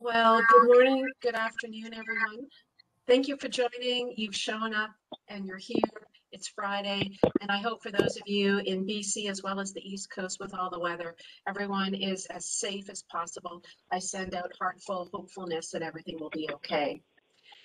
Well, good morning, good afternoon, everyone. Thank you for joining. You've shown up and you're here. It's Friday, and I hope for those of you in BC as well as the East Coast with all the weather, everyone is as safe as possible. I send out heartful hopefulness that everything will be okay.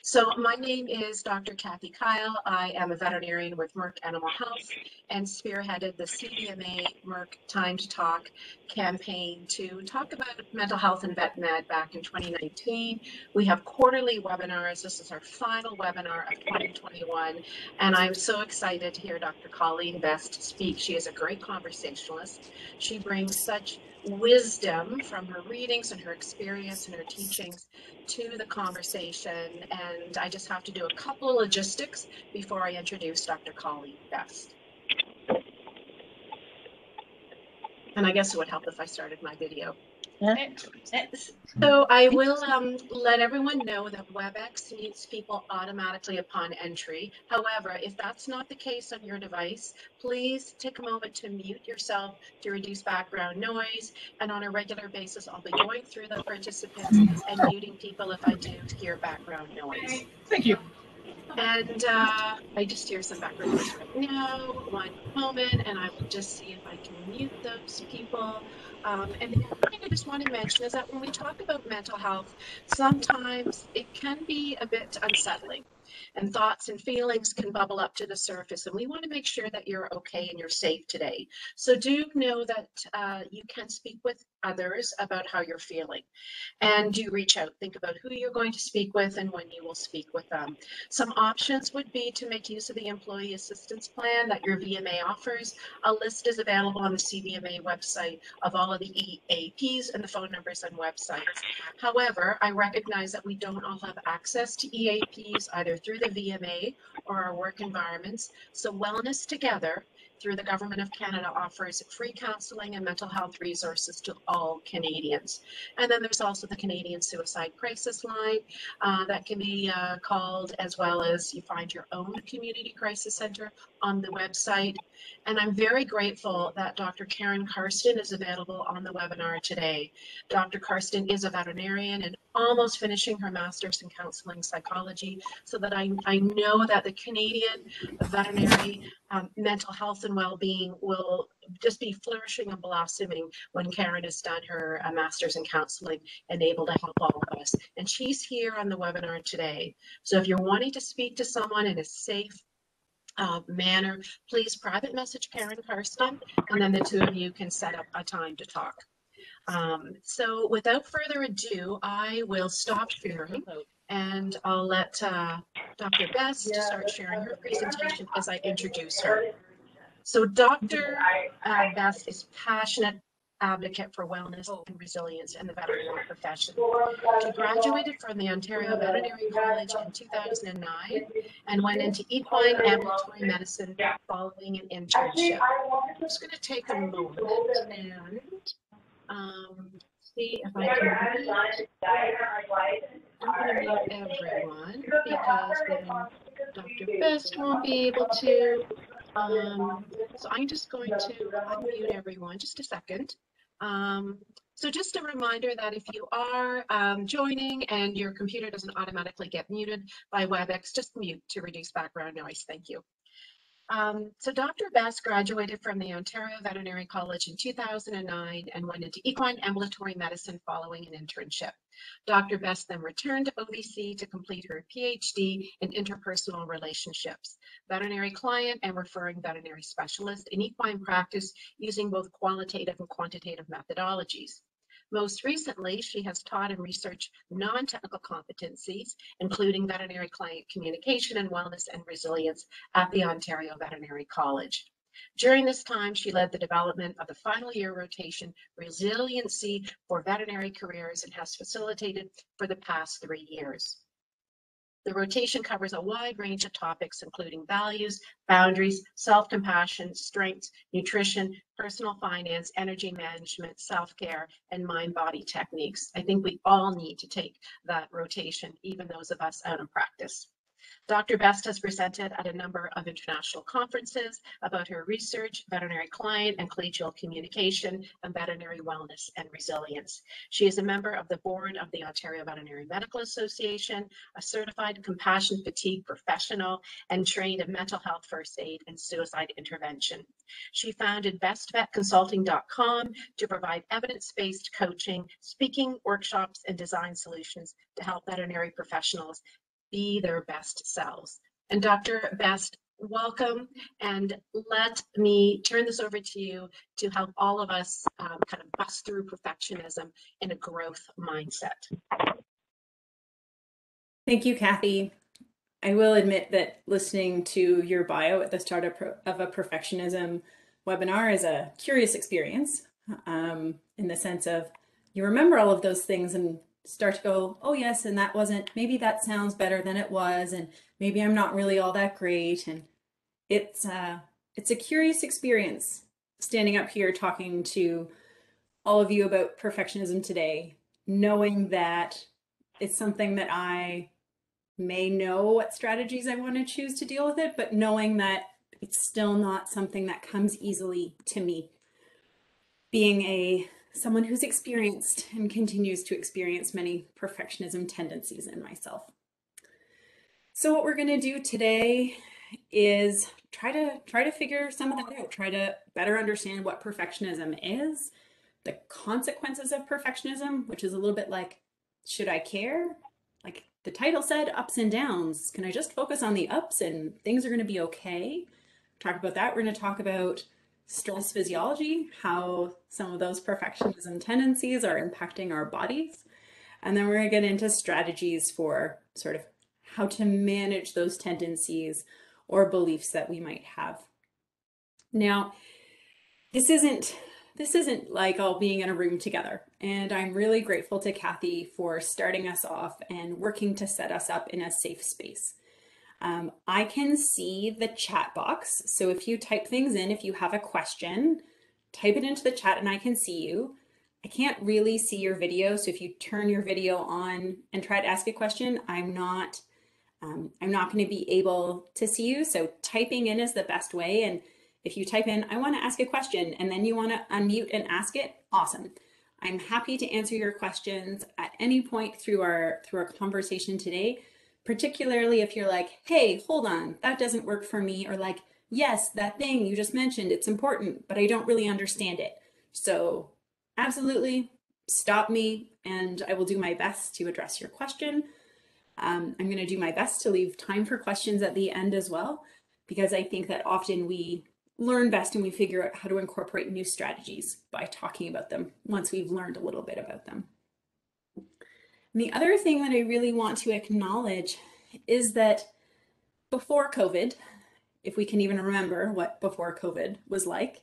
So my name is Dr. Kathy Kyle. I am a veterinarian with Merck Animal Health and spearheaded the CVMA Merck Time to Talk campaign to talk about mental health and vet med back in 2019. We have quarterly webinars. This is our final webinar of 2021, and I'm so excited to hear Dr. Colleen Best speak. She is a great conversationalist. She brings such wisdom from her readings and her experience and her teachings to the conversation, and I just have to do a couple of logistics before I introduce Dr. Colleen Best. And I guess it would help if I started my video. So I will let everyone know that WebEx mutes people automatically upon entry. However, if that's not the case on your device, please take a moment to mute yourself to reduce background noise. And on a regular basis, I'll be going through the participants and muting people if I do hear background noise. Thank you. And I just hear some background noise right now. One moment, and I will just see if I can mute those people. And the other thing I just want to mention is that when we talk about mental health, sometimes it can be a bit unsettling, and thoughts and feelings can bubble up to the surface. And we want to make sure that you're okay and you're safe today. So do know that you can speak with others about how you're feeling, and do reach out. Think about who you're going to speak with and when you will speak with them. Some options would be to make use of the Employee Assistance Plan that your VMA offers. A list is available on the CVMA website of all of the EAPs and the phone numbers and websites. However, I recognize that we don't all have access to EAPs either through the VMA or our work environments. So Wellness Together through the Government of Canada offers free counseling and mental health resources to all Canadians. And then there's also the Canadian Suicide Crisis Line that can be called, as well as you find your own community crisis center on the website. And I'm very grateful that Dr. Karen Karsten is available on the webinar today. Dr. Karsten is a veterinarian and almost finishing her master's in counseling psychology, so that I know that the Canadian veterinary mental health and well-being will just be flourishing and blossoming when Karen has done her master's in counseling and able to help all of us. And she's here on the webinar today. So if you're wanting to speak to someone in a safe manner, please private message Karen Karsten, and then the two of you can set up a time to talk. So without further ado, I will stop sharing and I'll let Dr. Best start sharing her presentation as I introduce her. So Dr. Best is passionate advocate for wellness and resilience in the veterinary profession. She graduated from the Ontario Veterinary College in 2009 and went into equine ambulatory medicine following an internship. I'm just going to take a moment and see if I can mute. I'm going to mute everyone because then Dr. Best won't be able to. So I'm just going to unmute everyone, just a second. So just a reminder that if you are joining and your computer doesn't automatically get muted by WebEx, just mute to reduce background noise. Thank you. So Dr. Best graduated from the Ontario Veterinary College in 2009 and went into equine ambulatory medicine following an internship. Dr. Best then returned to OVC to complete her PhD in interpersonal relationships, veterinary client and referring veterinary specialist in equine practice using both qualitative and quantitative methodologies. Most recently, she has taught and researched non-technical competencies, including veterinary client communication and wellness and resilience at the Ontario Veterinary College. During this time, she led the development of the final year rotation resiliency for veterinary careers and has facilitated for the past 3 years. The rotation covers a wide range of topics, including values, boundaries, self-compassion, strengths, nutrition, personal finance, energy management, self-care, and mind-body techniques. I think we all need to take that rotation, even those of us out in practice. Dr. Best has presented at a number of international conferences about her research, veterinary client and collegial communication, and veterinary wellness and resilience. She is a member of the board of the Ontario Veterinary Medical Association, a certified compassion fatigue professional, and trained in mental health first aid and suicide intervention. She founded bestvetconsulting.com to provide evidence-based coaching, speaking workshops, and design solutions to help veterinary professionals be their best selves. And Dr. Best, welcome, and let me turn this over to you to help all of us kind of bust through perfectionism in a growth mindset. Thank you, Kathy. I will admit that listening to your bio at the start of a perfectionism webinar is a curious experience, in the sense of you remember all of those things and start to go, oh yes, and that wasn't, maybe that sounds better than it was, and maybe I'm not really all that great. And it's a curious experience standing up here talking to all of you about perfectionism today, knowing that it's something that I may know what strategies I want to choose to deal with it, but knowing that it's still not something that comes easily to me. Being someone who's experienced and continues to experience many perfectionism tendencies in myself. So what we're going to do today is try to figure some of that out, try to better understand what perfectionism is, the consequences of perfectionism, which is a little bit like, should I care? Like the title said, ups and downs. Can I just focus on the ups and things are going to be okay? Talk about that. We're going to talk about stress physiology, how some of those perfectionism tendencies are impacting our bodies. And then we're going to get into strategies for sort of how to manage those tendencies or beliefs that we might have. Now, this isn't like all being in a room together. And I'm really grateful to Kathy for starting us off and working to set us up in a safe space. I can see the chat box. So if you type things in, if you have a question, type it into the chat and I can see you. I can't really see your video. So if you turn your video on and try to ask a question, I'm not going to be able to see you. So typing in is the best way. And if you type in, I want to ask a question, and then you want to unmute and ask it, awesome. I'm happy to answer your questions at any point through our conversation today, particularly if you're like, hey, hold on, that doesn't work for me, or like, yes, that thing you just mentioned, it's important, but I don't really understand it. So absolutely stop me and I will do my best to address your question. I'm going to do my best to leave time for questions at the end as well, because I think that often we learn best and we figure out how to incorporate new strategies by talking about them once we've learned a little bit about them. And the other thing that I really want to acknowledge is that before COVID, if we can even remember what before COVID was like,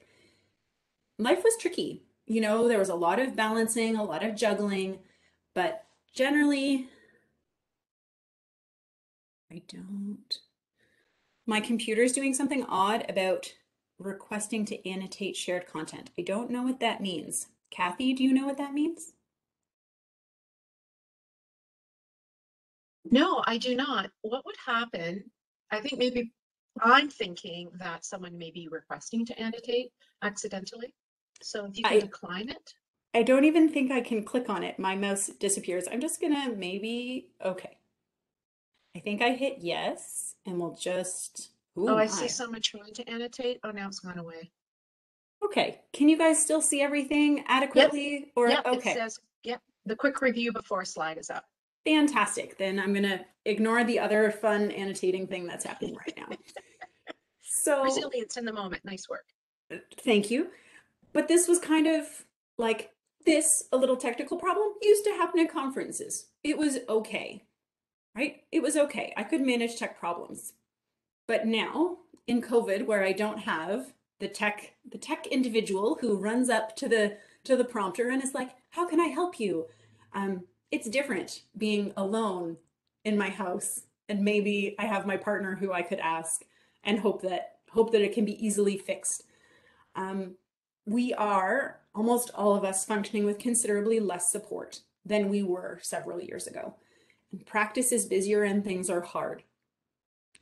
life was tricky. You know, there was a lot of balancing, a lot of juggling, but generally, my computer's doing something odd about requesting to annotate shared content. I don't know what that means. Kathy, do you know what that means? No, I do not. What would happen? I think maybe I'm thinking that someone may be requesting to annotate accidentally. So if you can decline it. I don't even think I can click on it. My mouse disappears. I'm just gonna okay. I think I hit yes, and we'll just, oh, I see someone trying to annotate. Oh, now it's gone away. Okay, can you guys still see everything adequately? Yep. Or yep, okay. It says, yep, the quick review before slide is up. Fantastic. Then I'm gonna ignore the other fun annotating thing that's happening right now. So resilience in the moment. Nice work. Thank you. But this was kind of like this, a little technical problem, used to happen at conferences. It was okay, right? It was okay. I could manage tech problems. But now in COVID, where I don't have the tech individual who runs up to the prompter and is like, how can I help you? It's different being alone in my house, and maybe I have my partner who I could ask and hope that it can be easily fixed. We are, almost all of us, functioning with considerably less support than we were several years ago. And practice is busier and things are hard.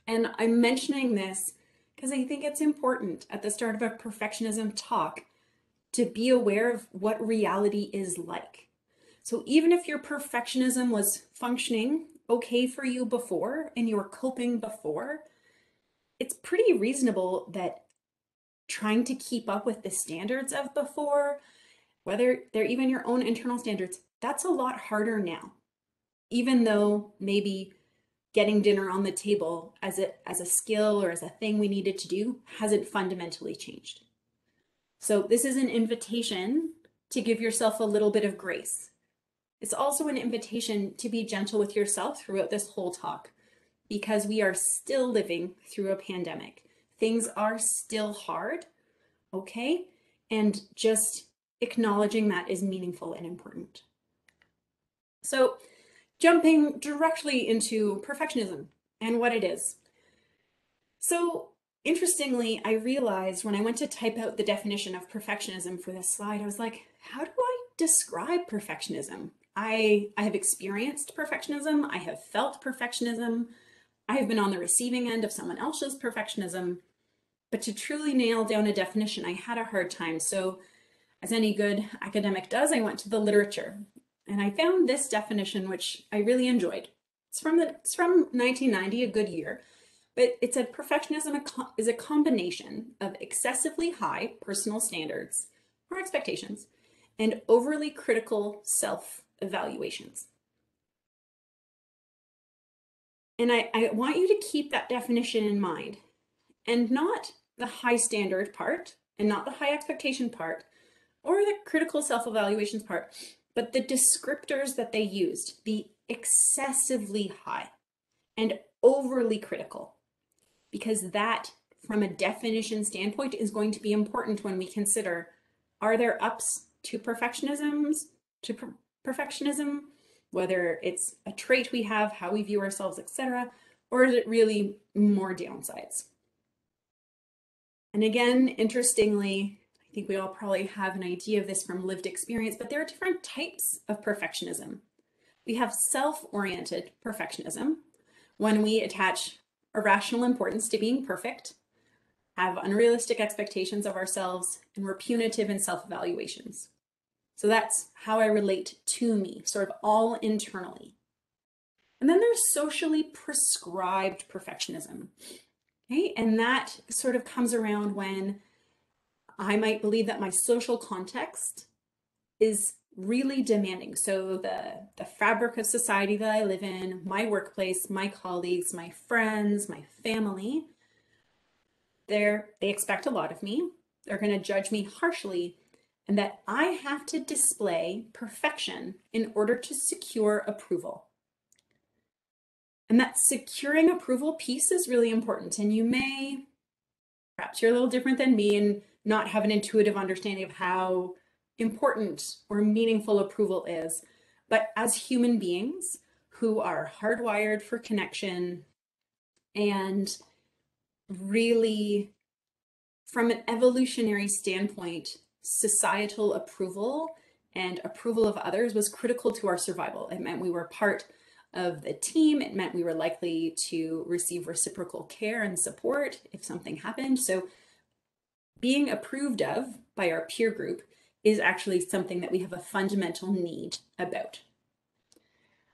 And I'm mentioning this because I think it's important at the start of a perfectionism talk to be aware of what reality is like. So even if your perfectionism was functioning okay for you before and you were coping before, it's pretty reasonable that trying to keep up with the standards of before, whether they're even your own internal standards, that's a lot harder now. Even though maybe getting dinner on the table as a skill or as a thing we needed to do hasn't fundamentally changed. So this is an invitation to give yourself a little bit of grace. It's also an invitation to be gentle with yourself throughout this whole talk, because we are still living through a pandemic. Things are still hard, okay? And just acknowledging that is meaningful and important. So jumping directly into perfectionism and what it is. So interestingly, I realized when I went to type out the definition of perfectionism for this slide, I was like, how do I describe perfectionism? I have experienced perfectionism. I have felt perfectionism. I have been on the receiving end of someone else's perfectionism. But to truly nail down a definition, I had a hard time. So as any good academic does, I went to the literature and I found this definition, which I really enjoyed. It's from 1990, a good year, but it said perfectionism is a combination of excessively high personal standards or expectations and overly critical self-evaluations. And I want you to keep that definition in mind, and not the high standard part and not the high expectation part or the critical self-evaluations part, but the descriptors that they used, the excessively high and overly critical, because that, from a definition standpoint, is going to be important when we consider, are there ups to perfectionism, whether it's a trait we have, how we view ourselves, etc., or is it really more downsides? And again, interestingly, I think we all probably have an idea of this from lived experience, but there are different types of perfectionism. We have self-oriented perfectionism, when we attach irrational importance to being perfect, have unrealistic expectations of ourselves, and we're punitive in self-evaluations. So that's how I relate to me, sort of all internally. And then there's socially prescribed perfectionism. Okay, and that sort of comes around when I might believe that my social context is really demanding. So the fabric of society that I live in, my workplace, my colleagues, my friends, my family, they expect a lot of me. They're going to judge me harshly, and that I have to display perfection in order to secure approval. And that securing approval piece is really important. And you may, perhaps you're a little different than me and not have an intuitive understanding of how important or meaningful approval is. But as human beings who are hardwired for connection and really, from an evolutionary standpoint, societal approval and approval of others was critical to our survival. It meant we were part of the team. It meant we were likely to receive reciprocal care and support if something happened. So being approved of by our peer group is actually something that we have a fundamental need about.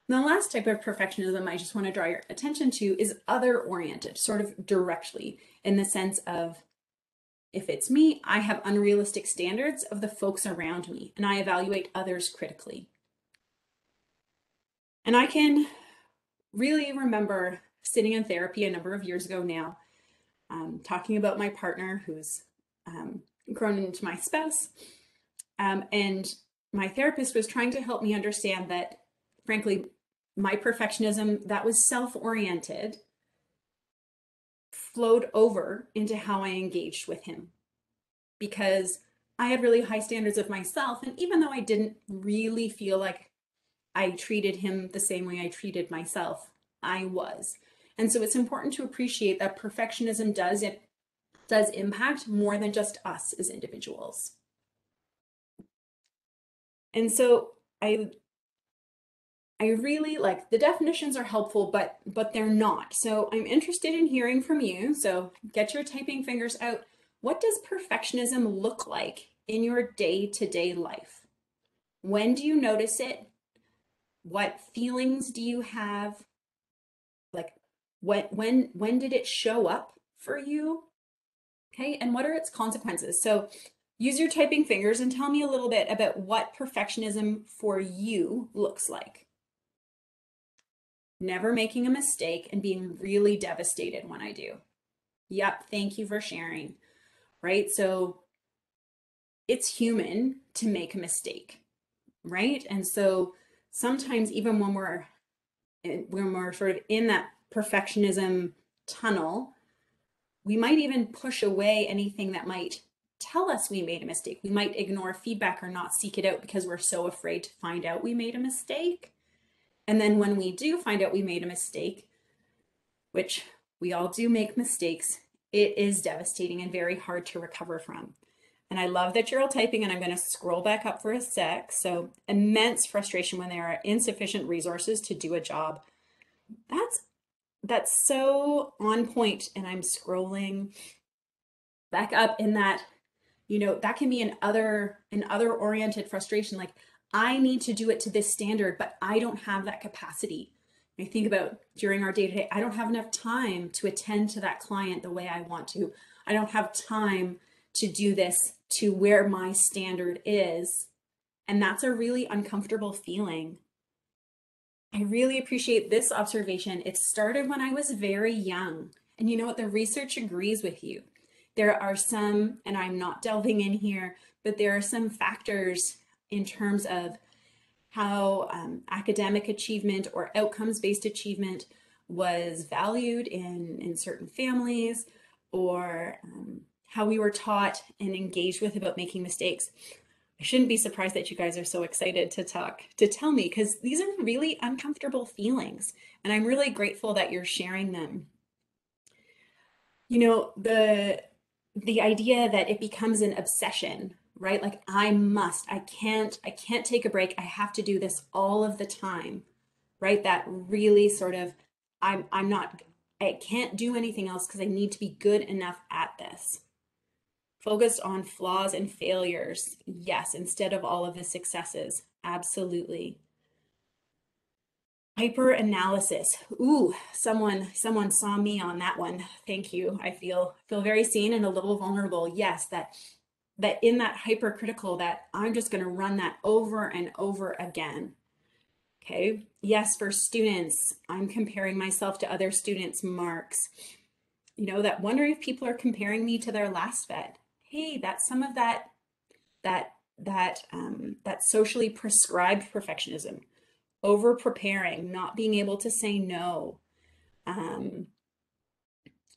And the last type of perfectionism I just want to draw your attention to is other-oriented, sort of directly, in the sense of, if it's me, I have unrealistic standards of the folks around me, and I evaluate others critically. And I can really remember sitting in therapy a number of years ago now, talking about my partner who's grown into my spouse. And my therapist was trying to help me understand that, frankly, my perfectionism that was self-oriented flowed over into how I engaged with him, because I had really high standards of myself. And even though I didn't really feel like I treated him the same way I treated myself, I was. And so it's important to appreciate that perfectionism does impact more than just us as individuals. And so I really like the definitions are helpful, but they're not. So I'm interested in hearing from you. So get your typing fingers out. What does perfectionism look like in your day-to-day life? When do you notice it? What feelings do you have? Like when did it show up for you? Okay, and what are its consequences? So use your typing fingers and tell me a little bit about what perfectionism for you looks like. Never making a mistake and being really devastated when I do. Yep, thank you for sharing. Right? So it's human to make a mistake, right? And so sometimes even when we're sort of in that perfectionism tunnel, we might even push away anything that might tell us we made a mistake. We might ignore feedback or not seek it out because we're so afraid to find out we made a mistake. And then when we do find out we made a mistake, which we all do make mistakes, it is devastating and very hard to recover from. And I love that you're all typing, and I'm going to scroll back up for a sec. So immense frustration when there are insufficient resources to do a job. That's so on point. And I'm scrolling back up in that, that can be an other oriented frustration. Like, I need to do it to this standard, but I don't have that capacity. I think about during our day-to-day, I don't have enough time to attend to that client the way I want to. I don't have time to do this to where my standard is. And that's a really uncomfortable feeling. I really appreciate this observation. It started when I was very young. And you know what? The research agrees with you. There are some, and I'm not delving in here, but there are some factors in terms of how academic achievement or outcomes-based achievement was valued in certain families, or how we were taught and engaged with about making mistakes. I shouldn't be surprised that you guys are so excited to tell me, because these are really uncomfortable feelings, and I'm really grateful that you're sharing them. The idea that it becomes an obsession, right? Like, I can't take a break. I have to do this all of the time, right? That really sort of, I'm not, I can't do anything else because I need to be good enough at this. Focused on flaws and failures, yes, instead of all of the successes, absolutely. Hyper analysis. Ooh, someone saw me on that one. Thank you. I feel very seen and a little vulnerable. Yes, that in that hypercritical, that I'm just going to run that over and over again. Okay. Yes, for students, I'm comparing myself to other students' marks. That wondering if people are comparing me to their last vet. Hey, that's some of that socially prescribed perfectionism, over preparing, not being able to say no. Um,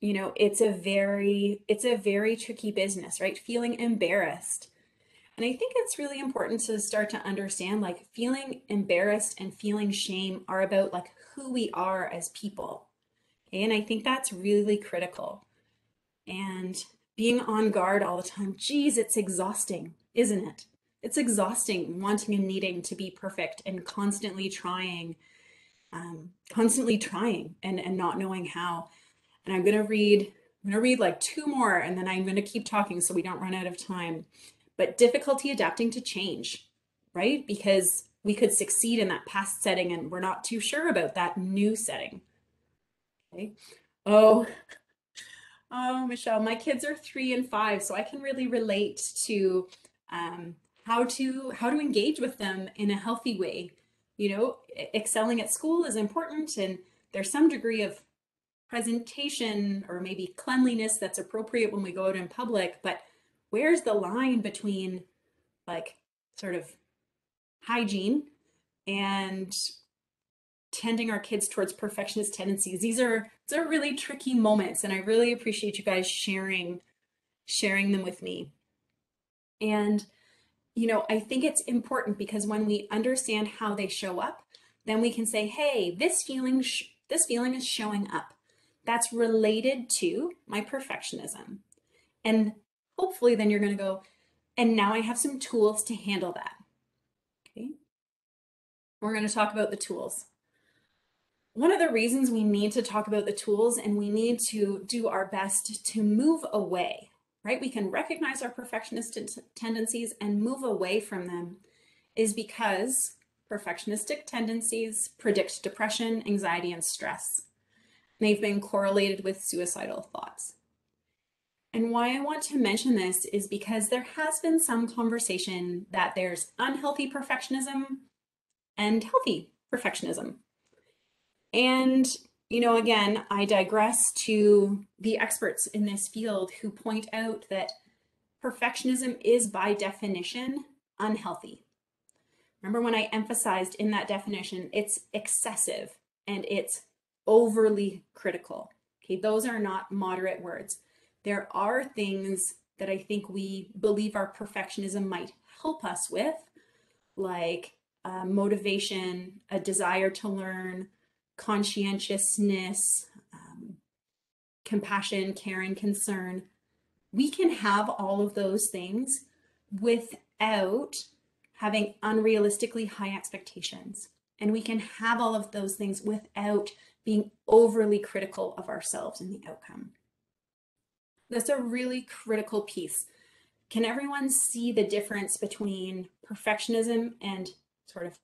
it's a very tricky business, right? Feeling embarrassed. And I think it's really important to start to understand, like, feeling embarrassed and feeling shame are about like who we are as people. Okay? And I think that's really critical. And being on guard all the time, geez, it's exhausting, isn't it? It's exhausting wanting and needing to be perfect and constantly trying and not knowing how. And I'm gonna read like two more, and then I'm gonna keep talking so we don't run out of time. But difficulty adapting to change, right? Because we could succeed in that past setting and we're not too sure about that new setting. Okay. Oh, oh, Michelle, my kids are 3 and 5, so I can really relate to um, how to engage with them in a healthy way. Excelling at school is important, and there's some degree of presentation or maybe cleanliness that's appropriate when we go out in public, but where's the line between, like, sort of hygiene and tending our kids towards perfectionist tendencies? These are really tricky moments, and I really appreciate you guys sharing them with me. And I think it's important because when we understand how they show up, then we can say, hey, this feeling is showing up. That's related to my perfectionism. And hopefully then you're going to go, and now I have some tools to handle that. Okay. We're going to talk about the tools. One of the reasons we need to talk about the tools and we need to do our best to move away, right? We can recognize our perfectionist tendencies and move away from them is because perfectionistic tendencies predict depression, anxiety, and stress. They've been correlated with suicidal thoughts. And why I want to mention this is because there has been some conversation that there's unhealthy perfectionism and healthy perfectionism. And, again, I digress to the experts in this field who point out that perfectionism is by definition unhealthy. Remember when I emphasized in that definition, it's excessive and it's overly critical. Okay, those are not moderate words. There are things that I think we believe our perfectionism might help us with, like motivation, a desire to learn, conscientiousness, compassion, caring, concern. We can have all of those things without having unrealistically high expectations. And we can have all of those things without being overly critical of ourselves and the outcome. That's a really critical piece. Can everyone see the difference between perfectionism and sort of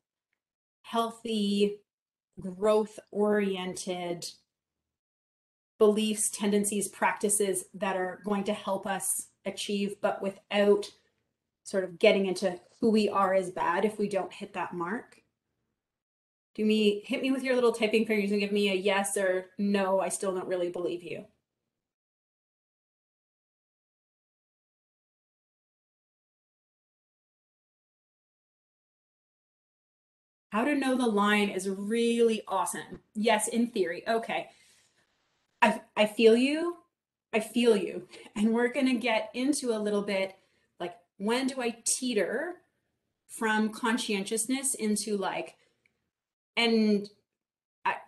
healthy, growth-oriented beliefs, tendencies, practices that are going to help us achieve, but without sort of getting into who we are as bad if we don't hit that mark? Hit me with your little typing fingers and give me a yes or no, I still don't really believe you. How to know the line is really awesome. Yes, in theory. Okay. I feel you. I feel you. And we're going to get into a little bit like, when do I teeter from conscientiousness into like, and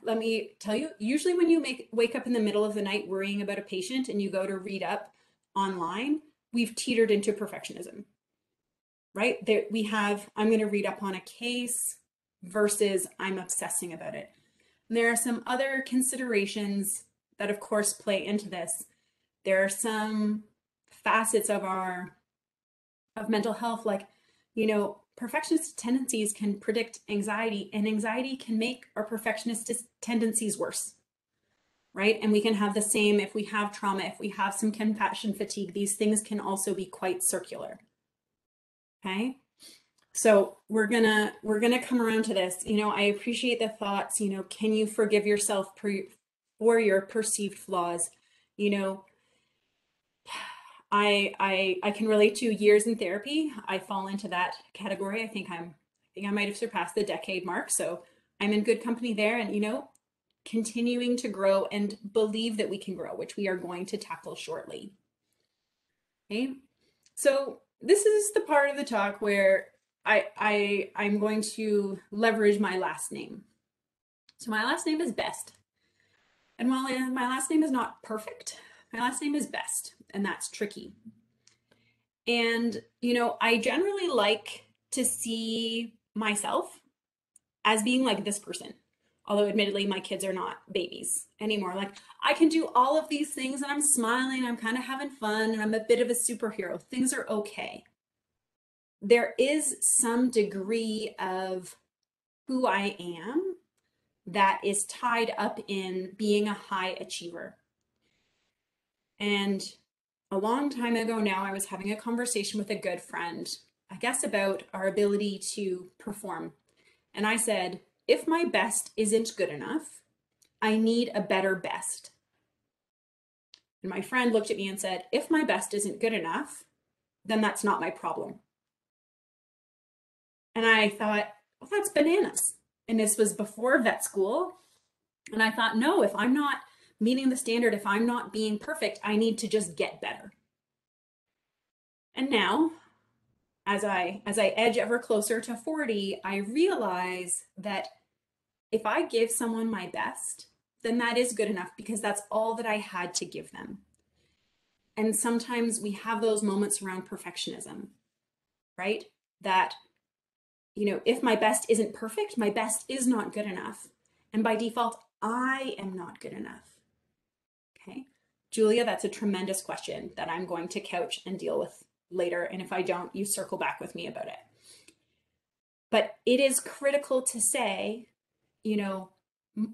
let me tell you, usually when you wake up in the middle of the night worrying about a patient and you go to read up online, we've teetered into perfectionism, right? There we have, I'm going to read up on a case versus I'm obsessing about it. And there are some other considerations that of course play into this. There are some facets of mental health, like, perfectionist tendencies can predict anxiety, and anxiety can make our perfectionist tendencies worse, right? And we can have the same if we have trauma, if we have some compassion fatigue. These things can also be quite circular. Okay, so we're gonna come around to this. I appreciate the thoughts. Can you forgive yourself for your perceived flaws? I can relate to years in therapy. I fall into that category. I think I might have surpassed the decade mark. So I'm in good company there, and continuing to grow and believe that we can grow, which we are going to tackle shortly. Okay. So this is the part of the talk where I'm going to leverage my last name. So my last name is Best. And while my last name is not perfect, my last name is Best, and that's tricky. And, I generally like to see myself as being like this person. Although admittedly, my kids are not babies anymore. Like, I can do all of these things and I'm smiling, I'm kind of having fun, and I'm a bit of a superhero. Things are okay. There is some degree of who I am that is tied up in being a high achiever. And a long time ago now, I was having a conversation with a good friend, I guess about our ability to perform. And I said, if my best isn't good enough, I need a better best. And my friend looked at me and said, if my best isn't good enough, then that's not my problem. And I thought, well, that's bananas. And this was before vet school. And I thought, no, if I'm not meeting the standard, if I'm not being perfect, I need to just get better. And now, as I edge ever closer to 40, I realize that if I give someone my best, then that is good enough because that's all that I had to give them. And sometimes we have those moments around perfectionism, right? That if my best isn't perfect, my best is not good enough. And by default, I am not good enough. Okay. Julia, that's a tremendous question that I'm going to couch and deal with later. And if I don't, you circle back with me about it. But it is critical to say,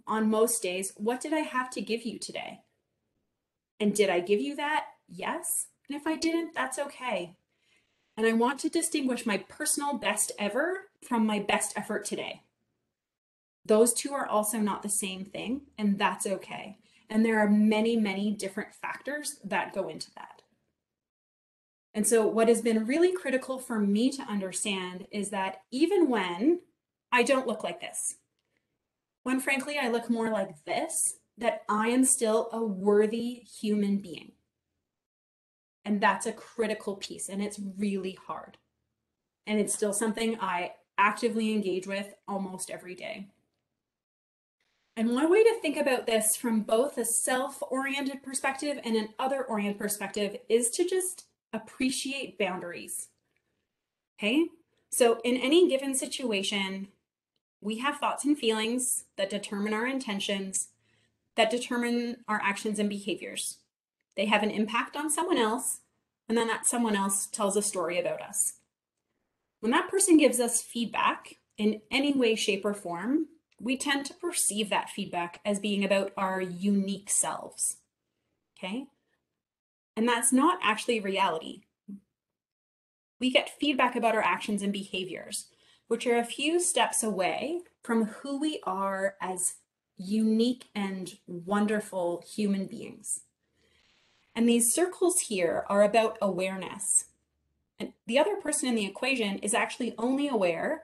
on most days, what did I have to give you today? And did I give you that? Yes. And if I didn't, that's okay. And I want to distinguish my personal best ever from my best effort today. Those two are also not the same thing, and that's okay. And there are many, many different factors that go into that. And so what has been really critical for me to understand is that even when I don't look like this, when frankly I look more like this, that I am still a worthy human being. And that's a critical piece, and it's really hard. And it's still something I actively engage with almost every day. And one way to think about this from both a self-oriented perspective and an other-oriented perspective is to just appreciate boundaries. Okay? So in any given situation, we have thoughts and feelings that determine our intentions, that determine our actions and behaviors. They have an impact on someone else, and then that someone else tells a story about us. When that person gives us feedback in any way, shape, or form, we tend to perceive that feedback as being about our unique selves. Okay? And that's not actually reality. We get feedback about our actions and behaviors, which are a few steps away from who we are as unique and wonderful human beings. And these circles here are about awareness. And the other person in the equation is actually only aware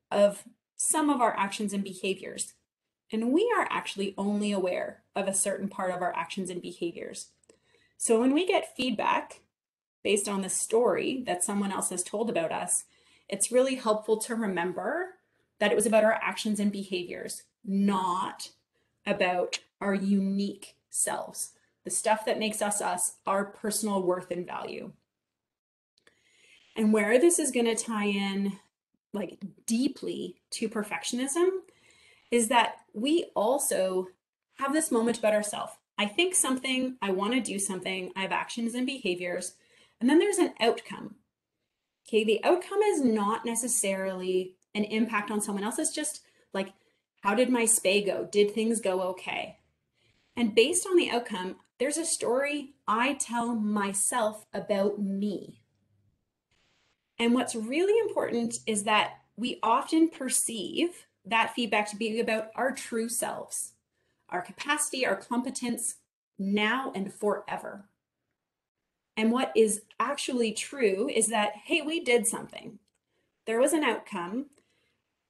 of some of our actions and behaviors. And we are actually only aware of a certain part of our actions and behaviors. So when we get feedback based on the story that someone else has told about us, it's really helpful to remember that it was about our actions and behaviors, not about our unique selves, the stuff that makes us us, our personal worth and value. And where this is going to tie in like deeply to perfectionism is that we also have this moment about ourselves. I think something, I want to do something, I have actions and behaviors, and then there's an outcome. Okay, the outcome is not necessarily an impact on someone else. It's just like, how did my spay go? Did things go okay? And based on the outcome, there's a story I tell myself about me. And what's really important is that we often perceive that feedback to be about our true selves, our capacity, our competence now and forever. And what is actually true is that, hey, we did something. There was an outcome.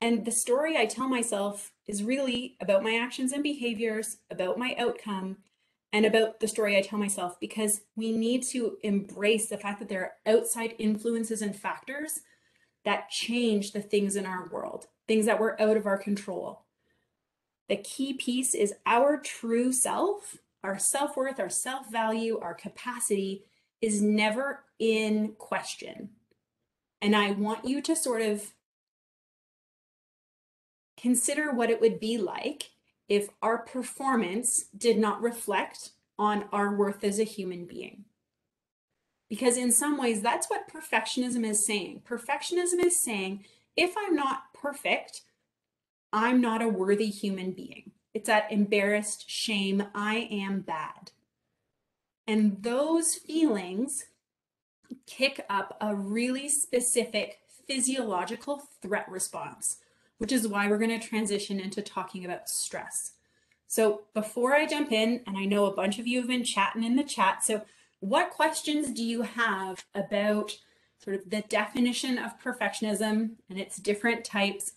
And the story I tell myself is really about my actions and behaviors, about my outcome, and about the story I tell myself, because we need to embrace the fact that there are outside influences and factors that change the things in our world, things that were out of our control. The key piece is our true self, our self-worth, our self-value, our capacity is never in question. And I want you to sort of consider what it would be like if our performance did not reflect on our worth as a human being. Because in some ways, that's what perfectionism is saying. Perfectionism is saying, if I'm not perfect, I'm not a worthy human being. It's that embarrassed shame, I am bad. And those feelings kick up a really specific physiological threat response, which is why we're going to transition into talking about stress. So before I jump in, and I know a bunch of you have been chatting in the chat, so what questions do you have about sort of the definition of perfectionism and its different types,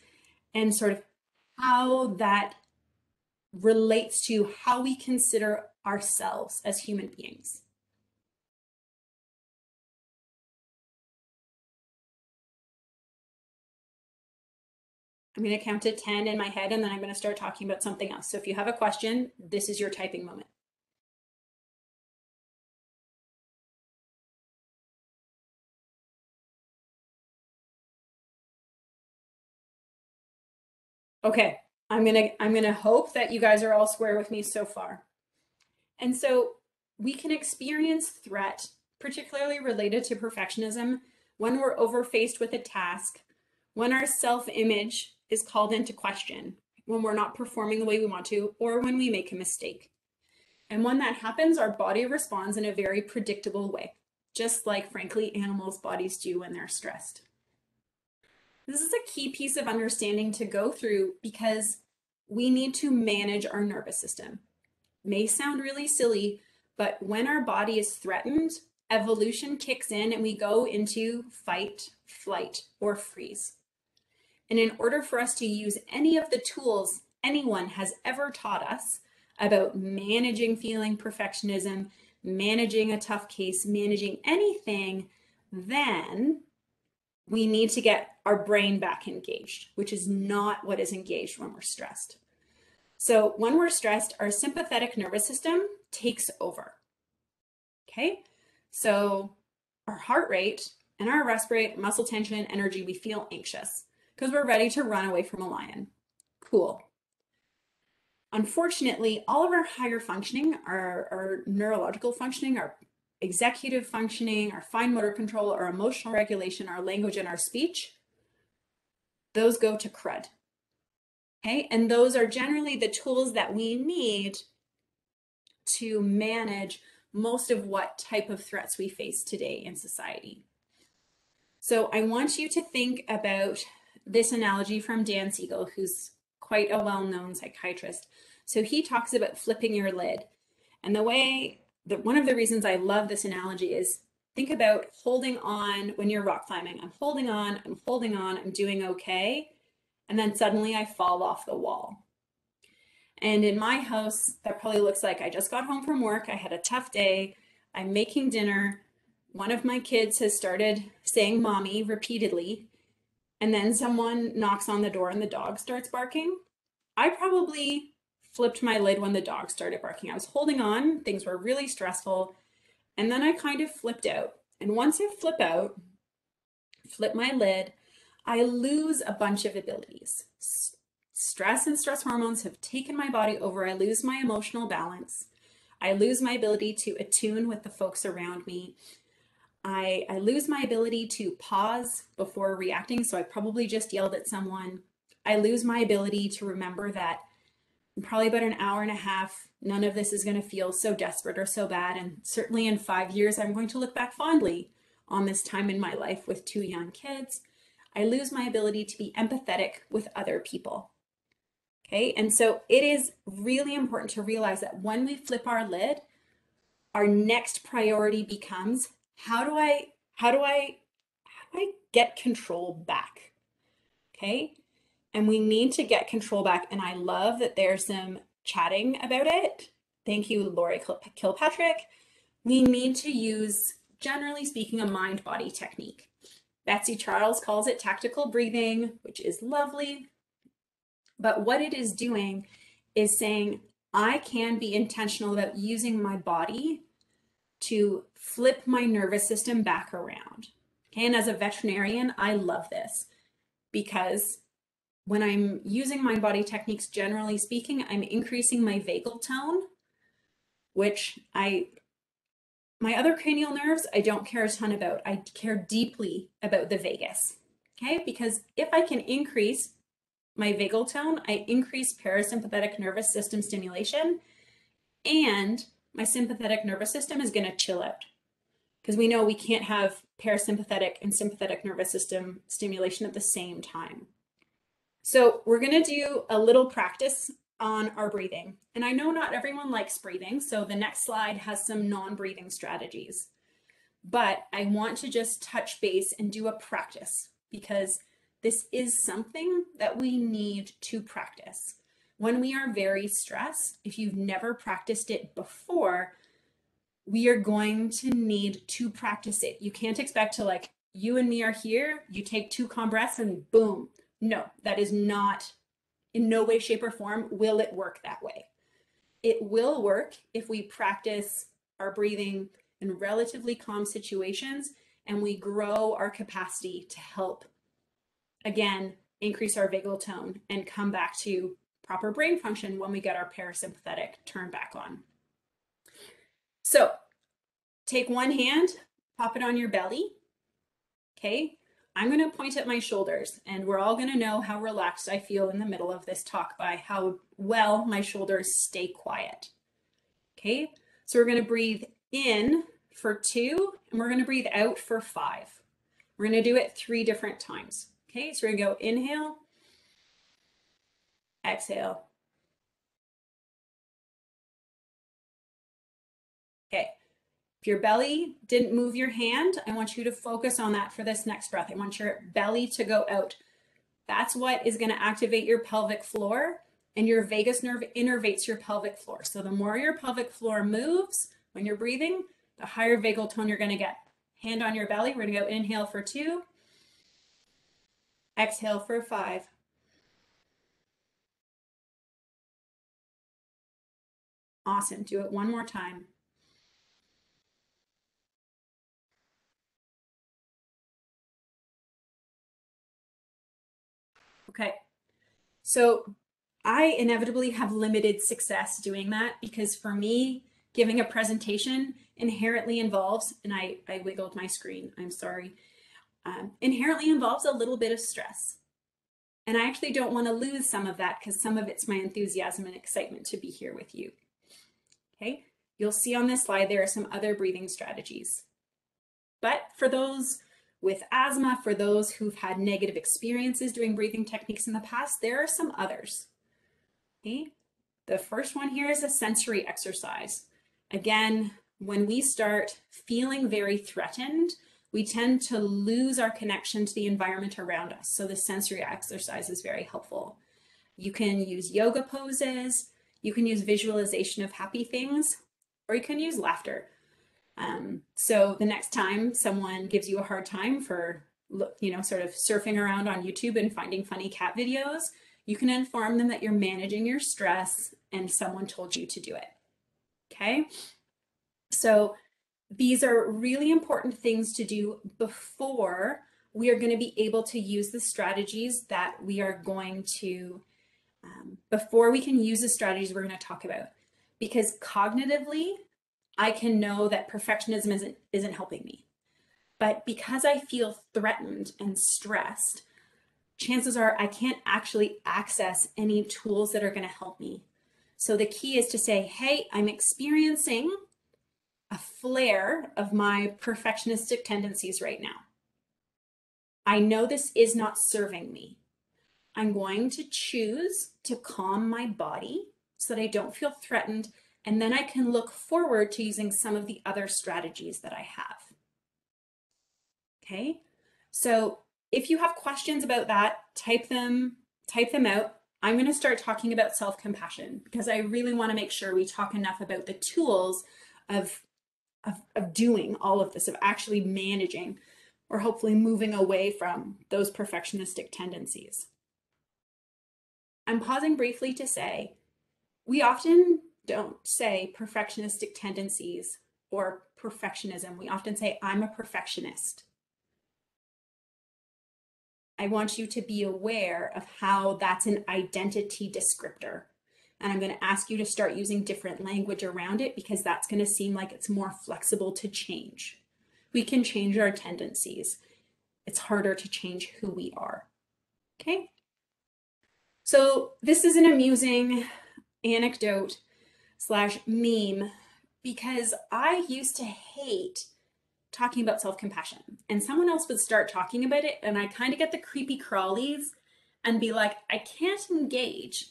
and sort of how that relates to how we consider ourselves as human beings? I'm going to count to 10 in my head, and then I'm going to start talking about something else. So if you have a question, this is your typing moment. Okay, I'm gonna hope that you guys are all square with me so far. And so we can experience threat, particularly related to perfectionism, when we're overfaced with a task, when our self-image is called into question, when we're not performing the way we want to, or when we make a mistake. And when that happens, our body responds in a very predictable way, just like, frankly, animals' bodies do when they're stressed. This is a key piece of understanding to go through because we need to manage our nervous system. May sound really silly, but when our body is threatened, evolution kicks in and we go into fight, flight, or freeze. And in order for us to use any of the tools anyone has ever taught us about managing feeling perfectionism, managing a tough case, managing anything, then we need to get our brain back engaged, which is not what is engaged when we're stressed. So when we're stressed, our sympathetic nervous system takes over. Okay, so our heart rate and our respirate, muscle tension, energy, we feel anxious because we're ready to run away from a lion. Cool. Unfortunately, all of our higher functioning, our neurological functioning, our executive functioning, our fine motor control, our emotional regulation, our language, and our speech, those go to crud. Okay, and those are generally the tools that we need to manage most of what type of threats we face today in society. So I want you to think about this analogy from Dan Siegel, who's quite a well-known psychiatrist. So he talks about flipping your lid. And one of the reasons I love this analogy is think about holding on when you're rock climbing. I'm holding on, I'm doing okay. And then suddenly I fall off the wall. And in my house, that probably looks like I just got home from work. I had a tough day. I'm making dinner. One of my kids has started saying mommy repeatedly. And then someone knocks on the door and the dog starts barking. I probably flipped my lid when the dog started barking. I was holding on. Things were really stressful. And then I kind of flipped out. And once I flip my lid, I lose a bunch of abilities. Stress and stress hormones have taken my body over. I lose my emotional balance. I lose my ability to attune with the folks around me. I lose my ability to pause before reacting. So I probably just yelled at someone. I lose my ability to remember that in probably about an hour and a half, none of this is going to feel so desperate or so bad. And certainly in 5 years, I'm going to look back fondly on this time in my life with 2 young kids. I lose my ability to be empathetic with other people. Okay, and so it is really important to realize that when we flip our lid, our next priority becomes how do I get control back? Okay, and we need to get control back. And I love that there's some chatting about it. Thank you, Lori Kilpatrick. We need to use, generally speaking, a mind-body technique. Betsy Charles calls it tactical breathing, which is lovely. But what it is doing is saying, I can be intentional about using my body to flip my nervous system back around. Okay, and as a veterinarian, I love this because when I'm using mind body techniques, generally speaking, I'm increasing my vagal tone, which my other cranial nerves, I don't care a ton about. I care deeply about the vagus. Okay, because if I can increase my vagal tone, I increase parasympathetic nervous system stimulation, and my sympathetic nervous system is going to chill out because we know we can't have parasympathetic and sympathetic nervous system stimulation at the same time. So we're going to do a little practice on our breathing. And I know not everyone likes breathing, so the next slide has some non-breathing strategies. But I want to just touch base and do a practice because this is something that we need to practice. When we are very stressed, if you've never practiced it before, we are going to need to practice it. You can't expect to, like, you and me are here, you take 2 calm breaths and boom. No, that is not, in no way, shape, or form will it work that way. It will work if we practice our breathing in relatively calm situations and we grow our capacity to help, again, increase our vagal tone, and come back to proper brain function when we get our parasympathetic turn back on. So take one hand, pop it on your belly. Okay, I'm going to point at my shoulders, and we're all going to know how relaxed I feel in the middle of this talk by how well my shoulders stay quiet. Okay, so we're going to breathe in for 2, and we're going to breathe out for 5. We're going to do it 3 different times. Okay, so we're going to go inhale, exhale. Okay, if your belly didn't move your hand, I want you to focus on that for this next breath. I want your belly to go out. That's what is going to activate your pelvic floor, and your vagus nerve innervates your pelvic floor. So the more your pelvic floor moves when you're breathing, the higher vagal tone you're going to get. Hand on your belly. We're going to go inhale for 2, exhale for 5. Awesome. Do it one more time. Okay. So I inevitably have limited success doing that because for me, giving a presentation inherently involves, and I wiggled my screen, I'm sorry, inherently involves a little bit of stress. And I actually don't want to lose some of that because some of it's my enthusiasm and excitement to be here with you. Okay, you'll see on this slide there are some other breathing strategies. But for those with asthma, for those who've had negative experiences doing breathing techniques in the past, there are some others. Okay, the first one here is a sensory exercise. Again, when we start feeling very threatened, we tend to lose our connection to the environment around us. So the sensory exercise is very helpful. You can use yoga poses, you can use visualization of happy things, or you can use laughter. So the next time someone gives you a hard time for, sort of surfing around on YouTube and finding funny cat videos, you can inform them that you're managing your stress and someone told you to do it. Okay? So these are really important things to do before we are going to be able to use the strategies that we are going to, before we can use the strategies we're going to talk about. Because cognitively, I can know that perfectionism isn't helping me. But because I feel threatened and stressed, chances are I can't actually access any tools that are going to help me. So the key is to say, hey, I'm experiencing a flare of my perfectionistic tendencies right now. I know this is not serving me. I'm going to choose to calm my body so that I don't feel threatened, and then I can look forward to using some of the other strategies that I have. Okay, so if you have questions about that, type them out. I'm going to start talking about self-compassion because I really want to make sure we talk enough about the tools of doing all of this, of actually managing or hopefully moving away from those perfectionistic tendencies. I'm pausing briefly to say, we often don't say perfectionistic tendencies or perfectionism. We often say, I'm a perfectionist. I want you to be aware of how that's an identity descriptor. And I'm going to ask you to start using different language around it because that's going to seem like it's more flexible to change. We can change our tendencies. It's harder to change who we are. Okay? So this is an amusing anecdote / meme because I used to hate talking about self-compassion, and someone else would start talking about it and I kind of get the creepy crawlies and be like, I can't engage.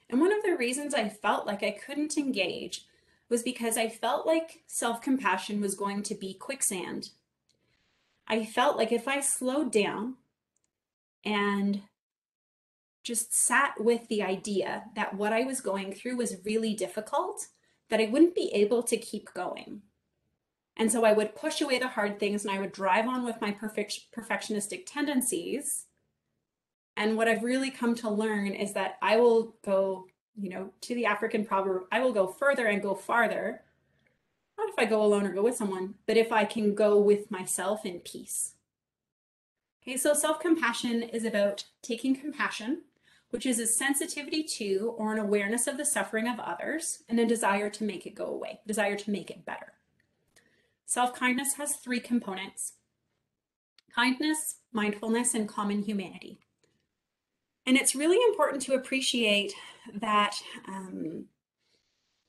And one of the reasons I felt like I couldn't engage was because I felt like self-compassion was going to be quicksand. I felt like if I slowed down and just sat with the idea that what I was going through was really difficult, that I wouldn't be able to keep going. And so I would push away the hard things and I would drive on with my perfectionistic tendencies. And what I've really come to learn is that I will go, to the African proverb, I will go further and go farther. Not if I go alone or go with someone, but if I can go with myself in peace. Okay, so self-compassion is about taking compassion, which is a sensitivity to or an awareness of the suffering of others and a desire to make it go away, desire to make it better. Self-kindness has three components: kindness, mindfulness, and common humanity. And it's really important to appreciate that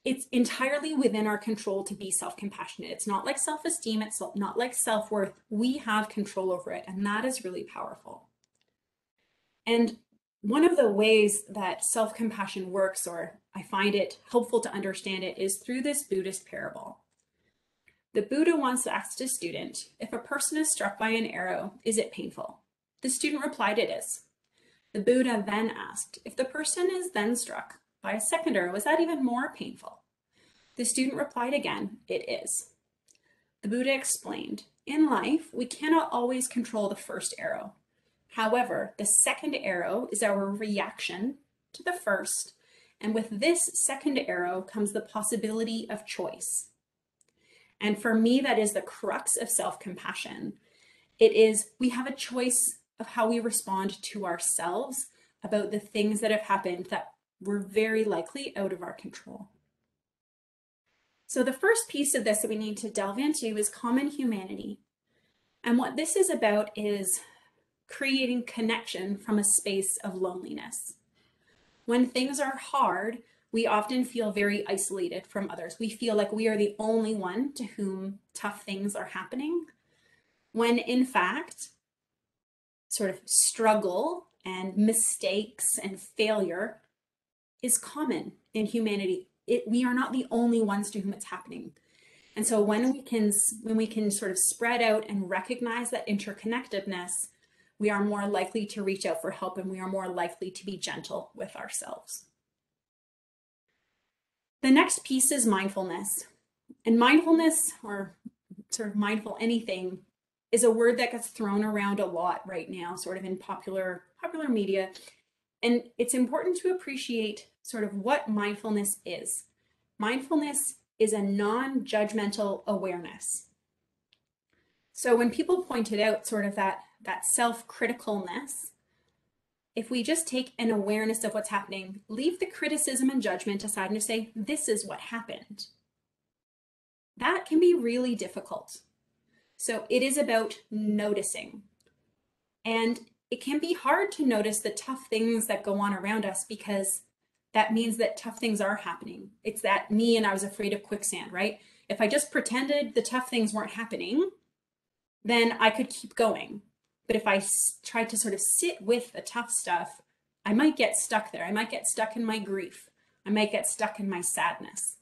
it's entirely within our control to be self-compassionate. It's not like self-esteem, it's not like self-worth. We have control over it, and that is really powerful. And one of the ways that self-compassion works, or I find it helpful to understand it, is through this Buddhist parable. The Buddha once asked a student, if a person is struck by an arrow, is it painful? The student replied, it is. The Buddha then asked, if the person is then struck by a second arrow, is that even more painful? The student replied again, it is. The Buddha explained, in life, we cannot always control the first arrow. However, the second arrow is our reaction to the first, and with this second arrow comes the possibility of choice. And for me, that is the crux of self-compassion. It is, we have a choice of how we respond to ourselves about the things that have happened that were very likely out of our control. So the first piece of this that we need to delve into is common humanity. And what this is about is creating connection from a space of loneliness. When things are hard, we often feel very isolated from others. We feel like we are the only one to whom tough things are happening, when in fact, sort of struggle and mistakes and failure is common in humanity. We are not the only ones to whom it's happening. And so when we can sort of spread out and recognize that interconnectedness, we are more likely to reach out for help, and we are more likely to be gentle with ourselves. The next piece is mindfulness. And mindfulness, or sort of mindful anything, is a word that gets thrown around a lot right now, sort of in popular media. And it's important to appreciate sort of what mindfulness is. Mindfulness is a non-judgmental awareness. So when people pointed out sort of that self-criticalness, if we just take an awareness of what's happening, leave the criticism and judgment aside and just say, this is what happened, that can be really difficult. So it is about noticing. And it can be hard to notice the tough things that go on around us, because that means that tough things are happening. It's that me and I was afraid of quicksand, right? If I just pretended the tough things weren't happening, then I could keep going. But if I tried to sort of sit with the tough stuff, I might get stuck there. I might get stuck in my grief. I might get stuck in my sadness.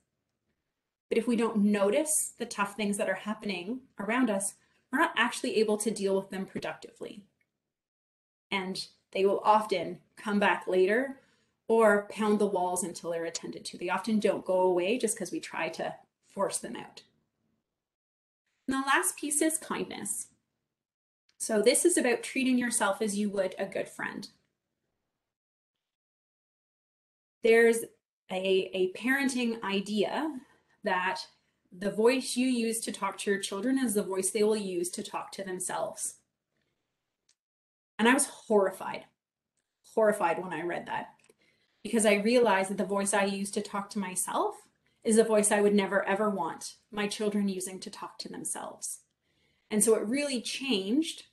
But if we don't notice the tough things that are happening around us, we're not actually able to deal with them productively. And they will often come back later or pound the walls until they're attended to. They often don't go away just because we try to force them out. And the last piece is kindness. So this is about treating yourself as you would a good friend. There's a parenting idea that the voice you use to talk to your children is the voice they will use to talk to themselves. And I was horrified when I read that, because I realized that the voice I use to talk to myself is a voice I would never ever want my children using to talk to themselves. And so it really changed,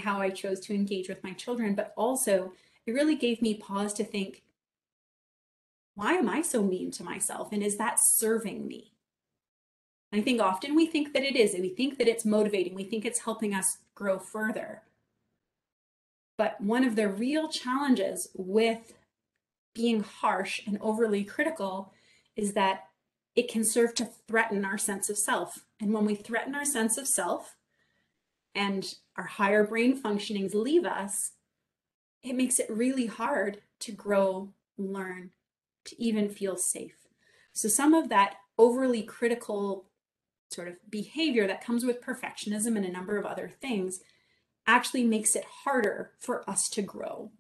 how I chose to engage with my children, but also it really gave me pause to think, why am I so mean to myself? And is that serving me? And I think often we think that it is, and we think that it's motivating. We think it's helping us grow further. But one of the real challenges with being harsh and overly critical is that it can serve to threaten our sense of self. And when we threaten our sense of self and our higher brain functionings leave us, it makes it really hard to grow, learn, to even feel safe. So some of that overly critical sort of behavior that comes with perfectionism and a number of other things actually makes it harder for us to grow.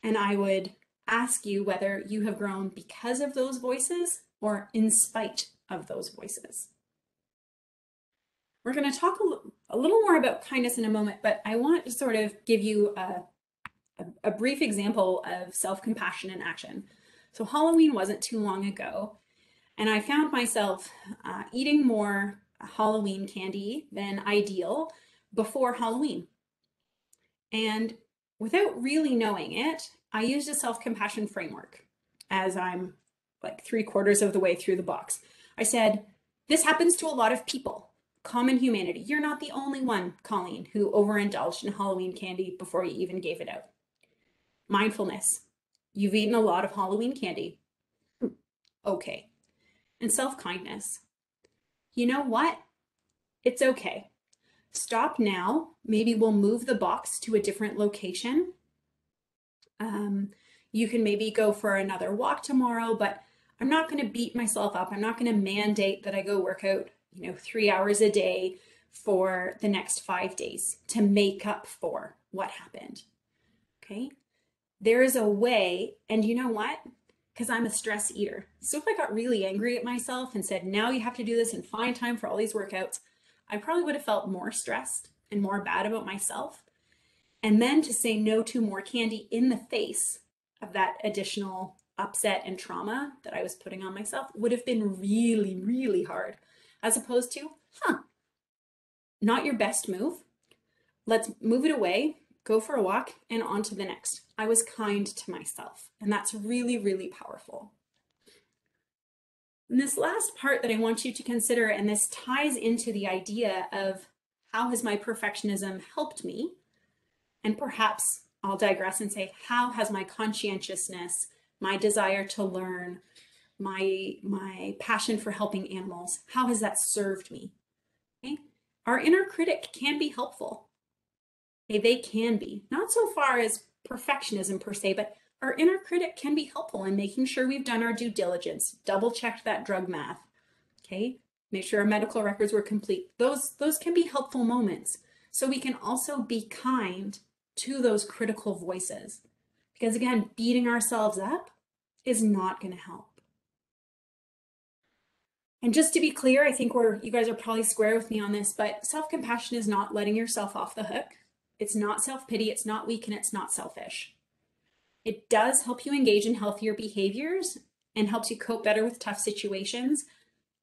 And I would ask you whether you have grown because of those voices or in spite of those voices. We're going to talk a little more about kindness in a moment, but I want to sort of give you a brief example of self-compassion in action. So Halloween wasn't too long ago, and I found myself eating more Halloween candy than ideal before Halloween. And without really knowing it, I used a self-compassion framework as I'm like 3/4 of the way through the box. I said, this happens to a lot of people. Common humanity. You're not the only one, Colleen, who overindulged in Halloween candy before you even gave it out. Mindfulness. You've eaten a lot of Halloween candy. Okay. And self-kindness. You know what? It's okay. Stop now. Maybe we'll move the box to a different location. You can maybe go for another walk tomorrow, but I'm not going to beat myself up. I'm not going to mandate that I go work out, 3 hours a day for the next 5 days to make up for what happened. Okay. There is a way, and you know what? Because I'm a stress eater. So if I got really angry at myself and said, now you have to do this and find time for all these workouts, I probably would have felt more stressed and more bad about myself. And then to say no to more candy in the face of that additional upset and trauma that I was putting on myself would have been really, really hard. As opposed to, not your best move. Let's move it away, go for a walk, and on to the next. I was kind to myself, and that's really, really powerful. And this last part that I want you to consider, and this ties into the idea of how has my perfectionism helped me? And perhaps I'll digress and say, how has my conscientiousness, my desire to learn, my passion for helping animals, how has that served me? Okay? Our inner critic can be helpful. Okay, they can be. Not so far as perfectionism per se, but our inner critic can be helpful in making sure we've done our due diligence, double-checked that drug math, okay? Make sure our medical records were complete. Those can be helpful moments. So we can also be kind to those critical voices. Because again, beating ourselves up is not going to help. And just to be clear, I think you guys are probably square with me on this, but self-compassion is not letting yourself off the hook. It's not self-pity, it's not weak, and it's not selfish. It does help you engage in healthier behaviors and helps you cope better with tough situations.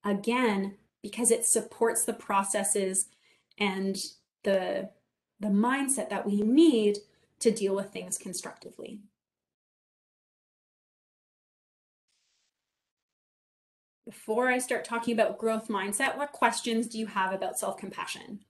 Again, because it supports the processes and the mindset that we need to deal with things constructively. Before I start talking about growth mindset, what questions do you have about self-compassion?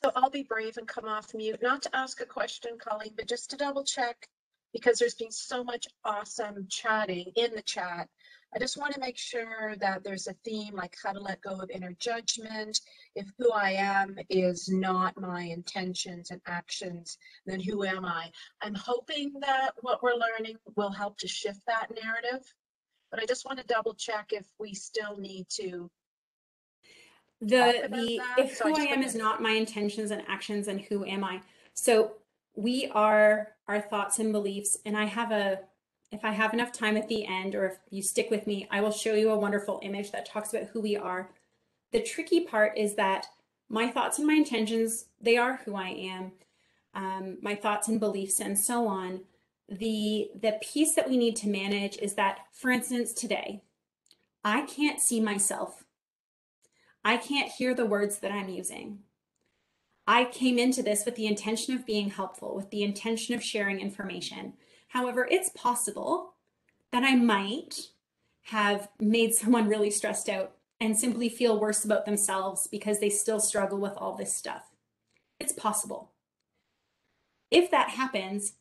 So I'll be brave and come off mute, not to ask a question, Colleen, but just to double check, because there's been so much awesome chatting in the chat. I just want to make sure that there's a theme, like how to let go of inner judgment. If who I am is not my intentions and actions, then who am I? I'm hoping that what we're learning will help to shift that narrative, but I just want to double check if we still need to talk about that. If who I am is not my intentions and actions, and who am I? So we are our thoughts and beliefs. And if I have enough time at the end, or if you stick with me, I will show you a wonderful image that talks about who we are. The tricky part is that my thoughts and my intentions, they are who I am. My thoughts and beliefs and so on. The piece that we need to manage is that, for instance, today, I can't see myself. I can't hear the words that I'm using. I came into this with the intention of being helpful, with the intention of sharing information. However, it's possible that I might have made someone really stressed out and simply feel worse about themselves because they still struggle with all this stuff. It's possible. If that happens,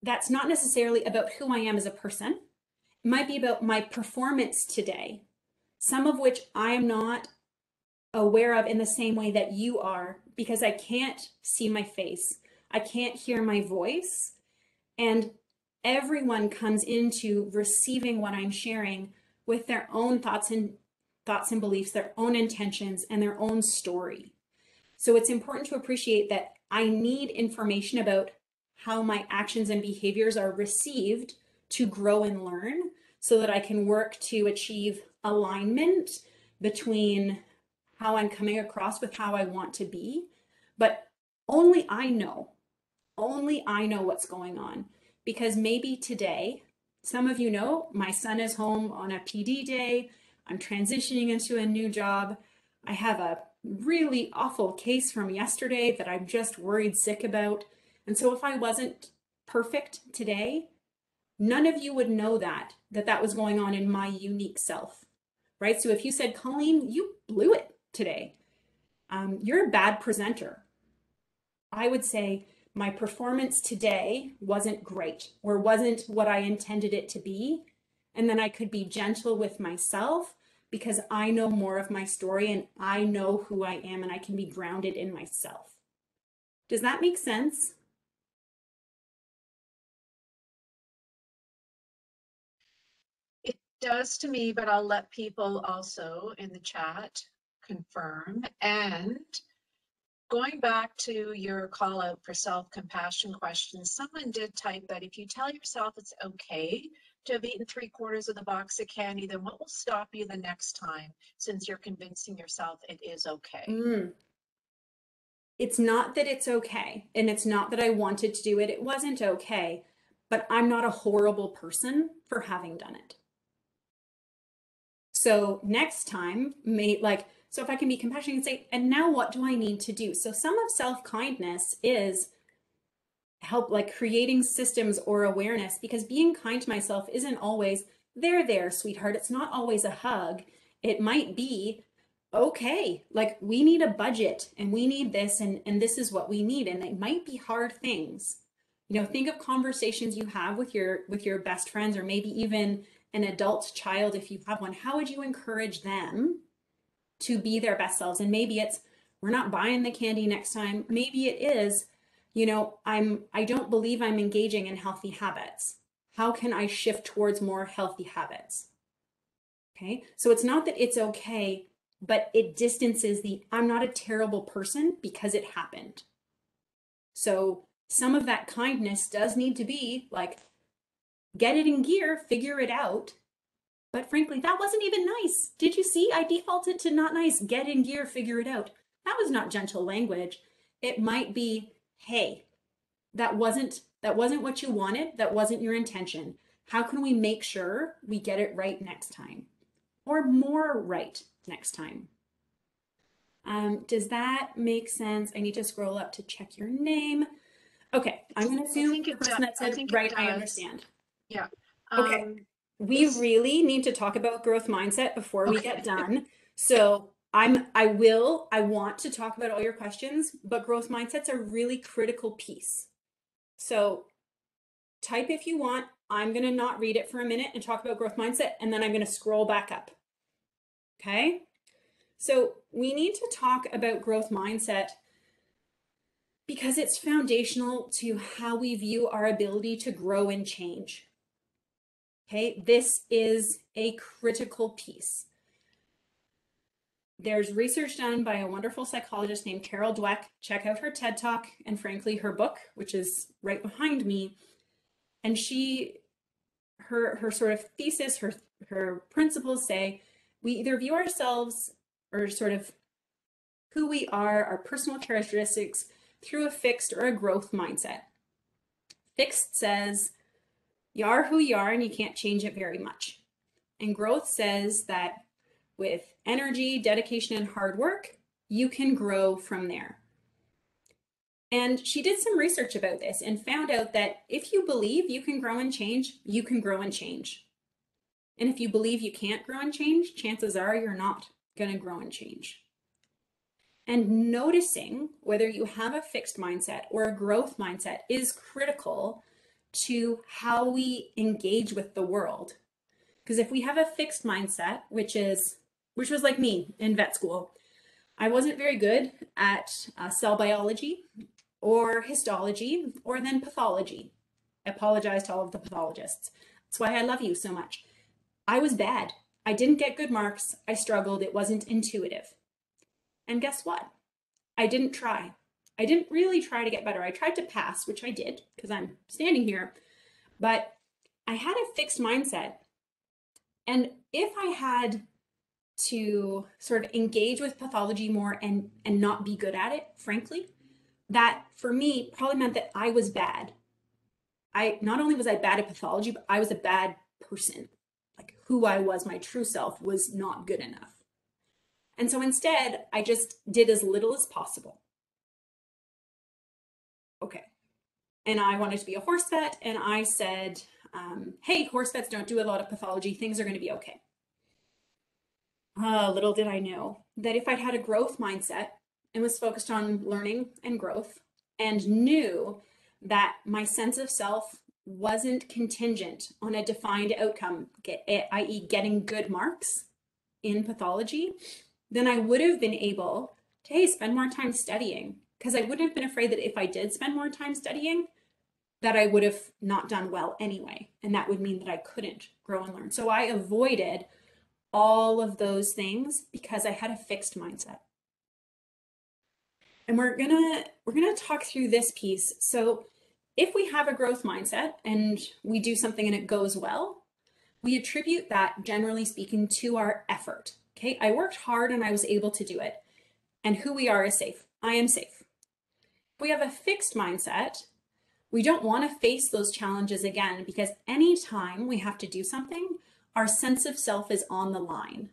that's not necessarily about who I am as a person. It might be about my performance today, some of which I am not aware of in the same way that you are, because I can't see my face. I can't hear my voice. And everyone comes into receiving what I'm sharing with their own thoughts and beliefs, their own intentions, and their own story. So it's important to appreciate that I need information about how my actions and behaviors are received to grow and learn so that I can work to achieve alignment between how I'm coming across with how I want to be. But only I know, what's going on. Because maybe today, some of you know, my son is home on a PD day. I'm transitioning into a new job. I have a really awful case from yesterday that I'm just worried sick about. And so if I wasn't perfect today, none of you would know that was going on in my unique self, right? So if you said, Colleen, you blew it today, you're a bad presenter. I would say my performance today wasn't great or wasn't what I intended it to be. And then I could be gentle with myself because I know more of my story and I know who I am and I can be grounded in myself. Does that make sense? It does to me, but I'll let people also in the chat confirm. And going back to your call out for self-compassion questions, someone did type that if you tell yourself it's okay to have eaten 3/4 of the box of candy, then what will stop you the next time since you're convincing yourself it is okay? It's not that it's okay, and it's not that I wanted to do it. It wasn't okay, but I'm not a horrible person for having done it. So next time, so if I can be compassionate and say, and now what do I need to do? So some of self-kindness is help like creating systems or awareness, because being kind to myself isn't always there, sweetheart. It's not always a hug. It might be, okay, like we need a budget and we need this and this is what we need. And it might be hard things. You know, think of conversations you have with your best friends, or maybe even an adult child if you have one. How would you encourage them to be their best selves? And maybe it's, we're not buying the candy next time. Maybe it is, I don't believe I'm engaging in healthy habits. How can I shift towards more healthy habits? Okay. So it's not that it's okay, but it distances I'm not a terrible person because it happened. So some of that kindness does need to be like, get it in gear, figure it out. But frankly, that wasn't even nice. Did you see? I defaulted to not nice. Get in gear, figure it out. That was not gentle language. It might be, hey, that wasn't what you wanted. That wasn't your intention. How can we make sure we get it right next time? Or more right next time? Does that make sense? I need to scroll up to check your name. Okay, I'm going to assume the person that said, right, I understand. Yeah. Okay. We really need to talk about growth mindset before we get done. So I want to talk about all your questions, but growth mindset's a really critical piece. So type if you want. I'm going to not read it for a minute and talk about growth mindset, and then I'm going to scroll back up. Okay. So we need to talk about growth mindset because it's foundational to how we view our ability to grow and change. Okay, this is a critical piece. There's research done by a wonderful psychologist named Carol Dweck. Check out her TED Talk and frankly her book, which is right behind me. And her sort of thesis, her principles say we either view ourselves or sort of who we are, our personal characteristics, through a fixed or a growth mindset. Fixed says you are who you are and you can't change it very much. And growth says that with energy, dedication, and hard work, you can grow from there. And she did some research about this and found out that if you believe you can grow and change, you can grow and change. And if you believe you can't grow and change, chances are you're not going to grow and change. And noticing whether you have a fixed mindset or a growth mindset is critical to how we engage with the world. Because if we have a fixed mindset, which was like me in vet school, I wasn't very good at cell biology or histology or then pathology. I apologize to all of the pathologists. That's why I love you so much. I was bad. I didn't get good marks. I struggled. It wasn't intuitive. And guess what? I didn't try. I didn't really try to get better. I tried to pass, which I did because I'm standing here, but I had a fixed mindset. And if I had to sort of engage with pathology more and not be good at it, frankly, that for me probably meant that I was bad. I not only was I bad at pathology, but I was a bad person. Like who I was, my true self, was not good enough. And so instead, I just did as little as possible. Okay. And I wanted to be a horse vet, and I said, hey, horse vets don't do a lot of pathology. Things are going to be okay. Little did I know that if I'd had a growth mindset and was focused on learning and growth and knew that my sense of self wasn't contingent on a defined outcome, i.e., getting good marks in pathology, then I would have been able to, hey, spend more time studying. Because I wouldn't have been afraid that if I did spend more time studying, that I would have not done well anyway. And that would mean that I couldn't grow and learn. So I avoided all of those things because I had a fixed mindset. And we're gonna talk through this piece. So if we have a growth mindset and we do something and it goes well, we attribute that, generally speaking, to our effort. Okay, I worked hard and I was able to do it. And who we are is safe. I am safe. If we have a fixed mindset, we don't want to face those challenges again, because anytime we have to do something, our sense of self is on the line.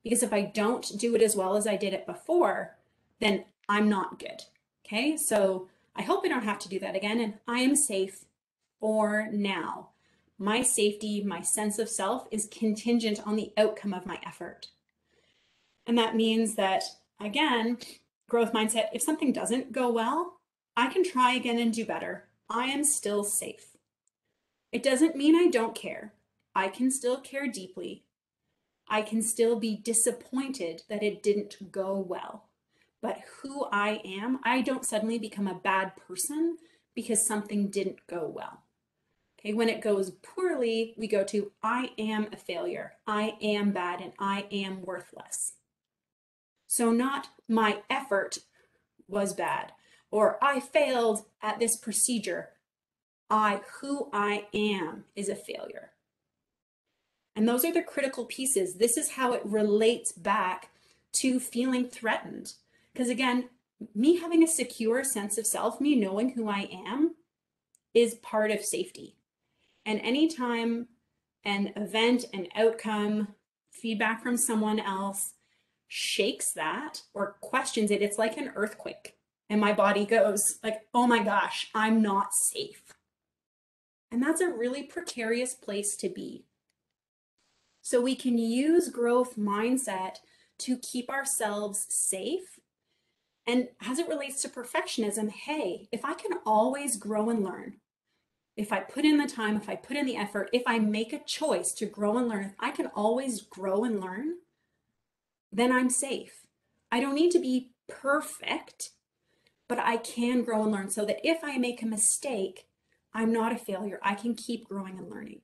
Because if I don't do it as well as I did it before, then I'm not good. Okay, so I hope I don't have to do that again, and I am safe for now. My safety, my sense of self is contingent on the outcome of my effort. And that means that, again, growth mindset, if something doesn't go well, I can try again and do better. I am still safe. It doesn't mean I don't care. I can still care deeply. I can still be disappointed that it didn't go well. But who I am, I don't suddenly become a bad person because something didn't go well. Okay, when it goes poorly, we go to I am a failure, I am bad, and I am worthless. So not my effort was bad, or I failed at this procedure. Who I am is a failure. And those are the critical pieces. This is how it relates back to feeling threatened. Because again, me having a secure sense of self, me knowing who I am, is part of safety. And anytime an event, an outcome, feedback from someone else shakes that or questions it, it's like an earthquake. And my body goes like, oh my gosh, I'm not safe. And that's a really precarious place to be. So we can use growth mindset to keep ourselves safe. And as it relates to perfectionism, hey, if I can always grow and learn, if I put in the time, if I put in the effort, if I make a choice to grow and learn, if I can always grow and learn, then I'm safe. I don't need to be perfect, but I can grow and learn so that if I make a mistake, I'm not a failure. I can keep growing and learning.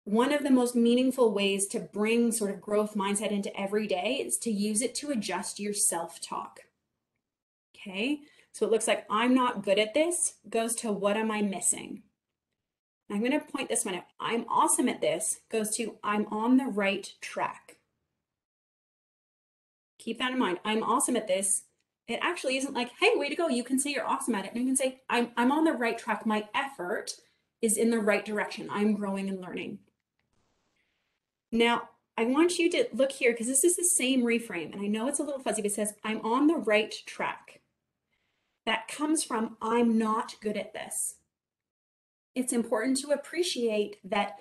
One of the most meaningful ways to bring sort of growth mindset into every day is to use it to adjust your self-talk. Okay, so it looks like I'm not good at this goes to what am I missing? I'm going to point this one out. I'm awesome at this goes to I'm on the right track. Keep that in mind. I'm awesome at this. It actually isn't like, hey, way to go. You can say you're awesome at it. And you can say, I'm on the right track. My effort is in the right direction. I'm growing and learning. Now, I want you to look here because this is the same reframe. And I know it's a little fuzzy, but it says, I'm on the right track. That comes from, I'm not good at this. It's important to appreciate that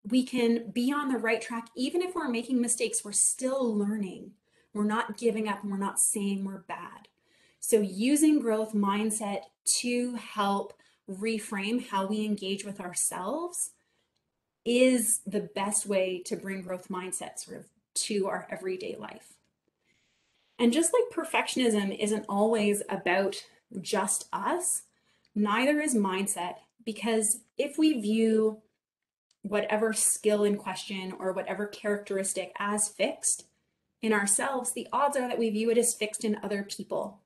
we can be on the right track. Even if we're making mistakes, we're still learning. We're not giving up and we're not saying we're bad. So using growth mindset to help reframe how we engage with ourselves is the best way to bring growth mindset sort of to our everyday life. And just like perfectionism isn't always about just us, neither is mindset, because if we view whatever skill in question or whatever characteristic as fixed, in ourselves, the odds are that we view it as fixed in other people.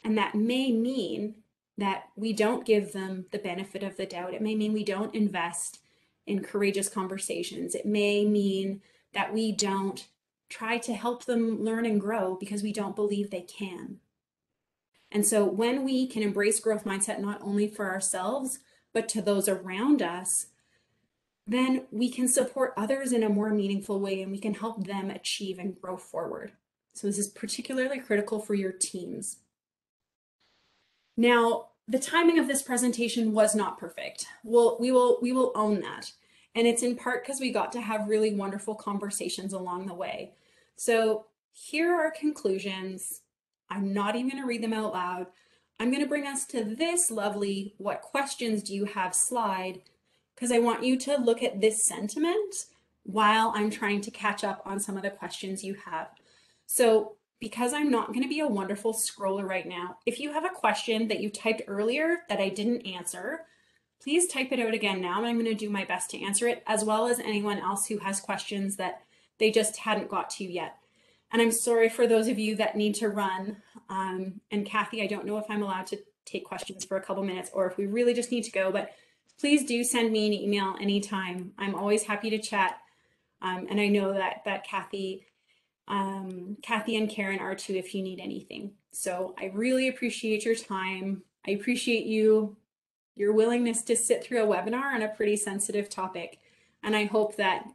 And that may mean that we don't give them the benefit of the doubt. It may mean we don't invest in courageous conversations. It may mean that we don't try to help them learn and grow because we don't believe they can. And so when we can embrace growth mindset, not only for ourselves, but to those around us, then we can support others in a more meaningful way and we can help them achieve and grow forward. So this is particularly critical for your teams. Now, the timing of this presentation was not perfect. We will own that. And it's in part because we got to have really wonderful conversations along the way. So here are our conclusions. I'm not even going to read them out loud. I'm going to bring us to this lovely "what questions do you have" slide, because I want you to look at this sentiment while I'm trying to catch up on some of the questions you have. So because I'm not going to be a wonderful scroller right now, if you have a question that you typed earlier that I didn't answer, please type it out again now, and I'm going to do my best to answer it, as well as anyone else who has questions that they just hadn't got to yet. And I'm sorry for those of you that need to run. And Kathy, I don't know if I'm allowed to take questions for a couple minutes or if we really just need to go, but please do send me an email anytime. I'm always happy to chat. And I know that Kathy and Karen are too if you need anything. So I really appreciate your time. I appreciate your willingness to sit through a webinar on a pretty sensitive topic. And I hope that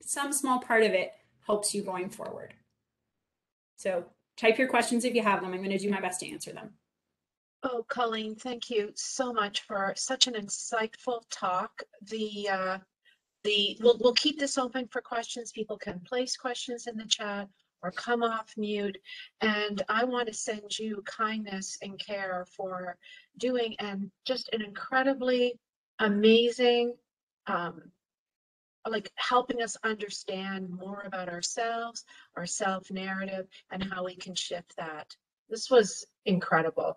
some small part of it helps you going forward. So type your questions if you have them. I'm going to do my best to answer them. Oh, Colleen, thank you so much for such an insightful talk. We'll keep this open for questions. People can place questions in the chat or come off mute. And I want to send you kindness and care for doing and just an incredibly amazing, like helping us understand more about ourselves, our self-narrative, and how we can shift that. This was incredible.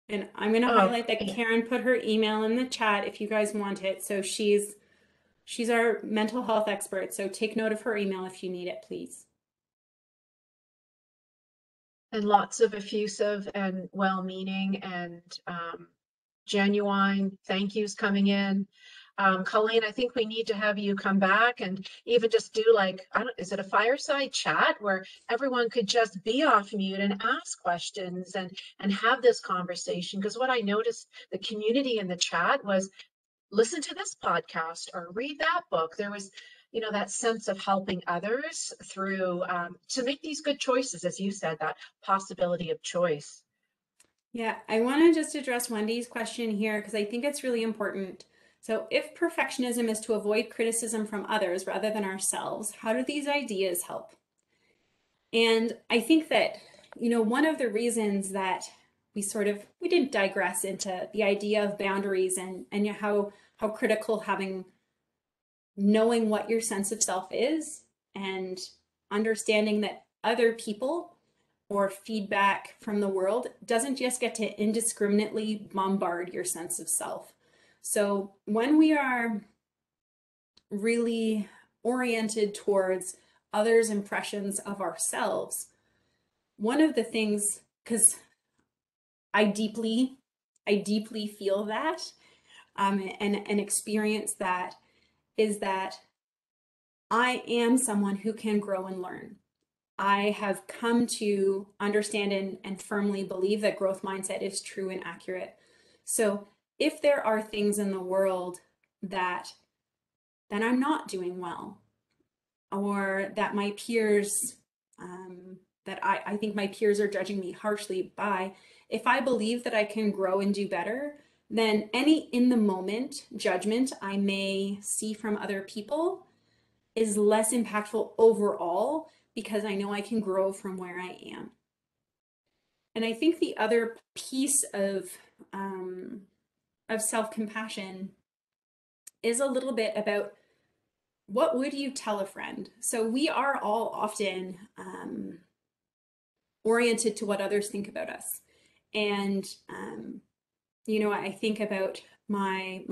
And I'm going to highlight that Karen put her email in the chat if you guys want it. So she's our mental health expert. So take note of her email if you need it, please. And lots of effusive and well-meaning and genuine thank yous coming in. Colleen, I think we need to have you come back and even just do like, is it a fireside chat where everyone could just be off mute and ask questions and have this conversation? Because what I noticed, the community in the chat was, listen to this podcast or read that book. There was, that sense of helping others through to make these good choices, as you said, that possibility of choice. Yeah, I want to just address Wendy's question here because I think it's really important. So if perfectionism is to avoid criticism from others rather than ourselves, how do these ideas help? And I think that, one of the reasons that we didn't digress into the idea of boundaries and how critical knowing what your sense of self is and understanding that other people or feedback from the world doesn't just get to indiscriminately bombard your sense of self. So when we are really oriented towards others' impressions of ourselves, one of the things, because I deeply feel that and experience that, is that I am someone who can grow and learn. I have come to understand and firmly believe that growth mindset is true and accurate. So if there are things in the world that I'm not doing well, or that my peers, that I think my peers are judging me harshly by, if I believe that I can grow and do better, then any in the moment judgment I may see from other people is less impactful overall because I know I can grow from where I am. And I think the other piece of self-compassion is a little bit about what would you tell a friend? So we are all often oriented to what others think about us. And, I think about my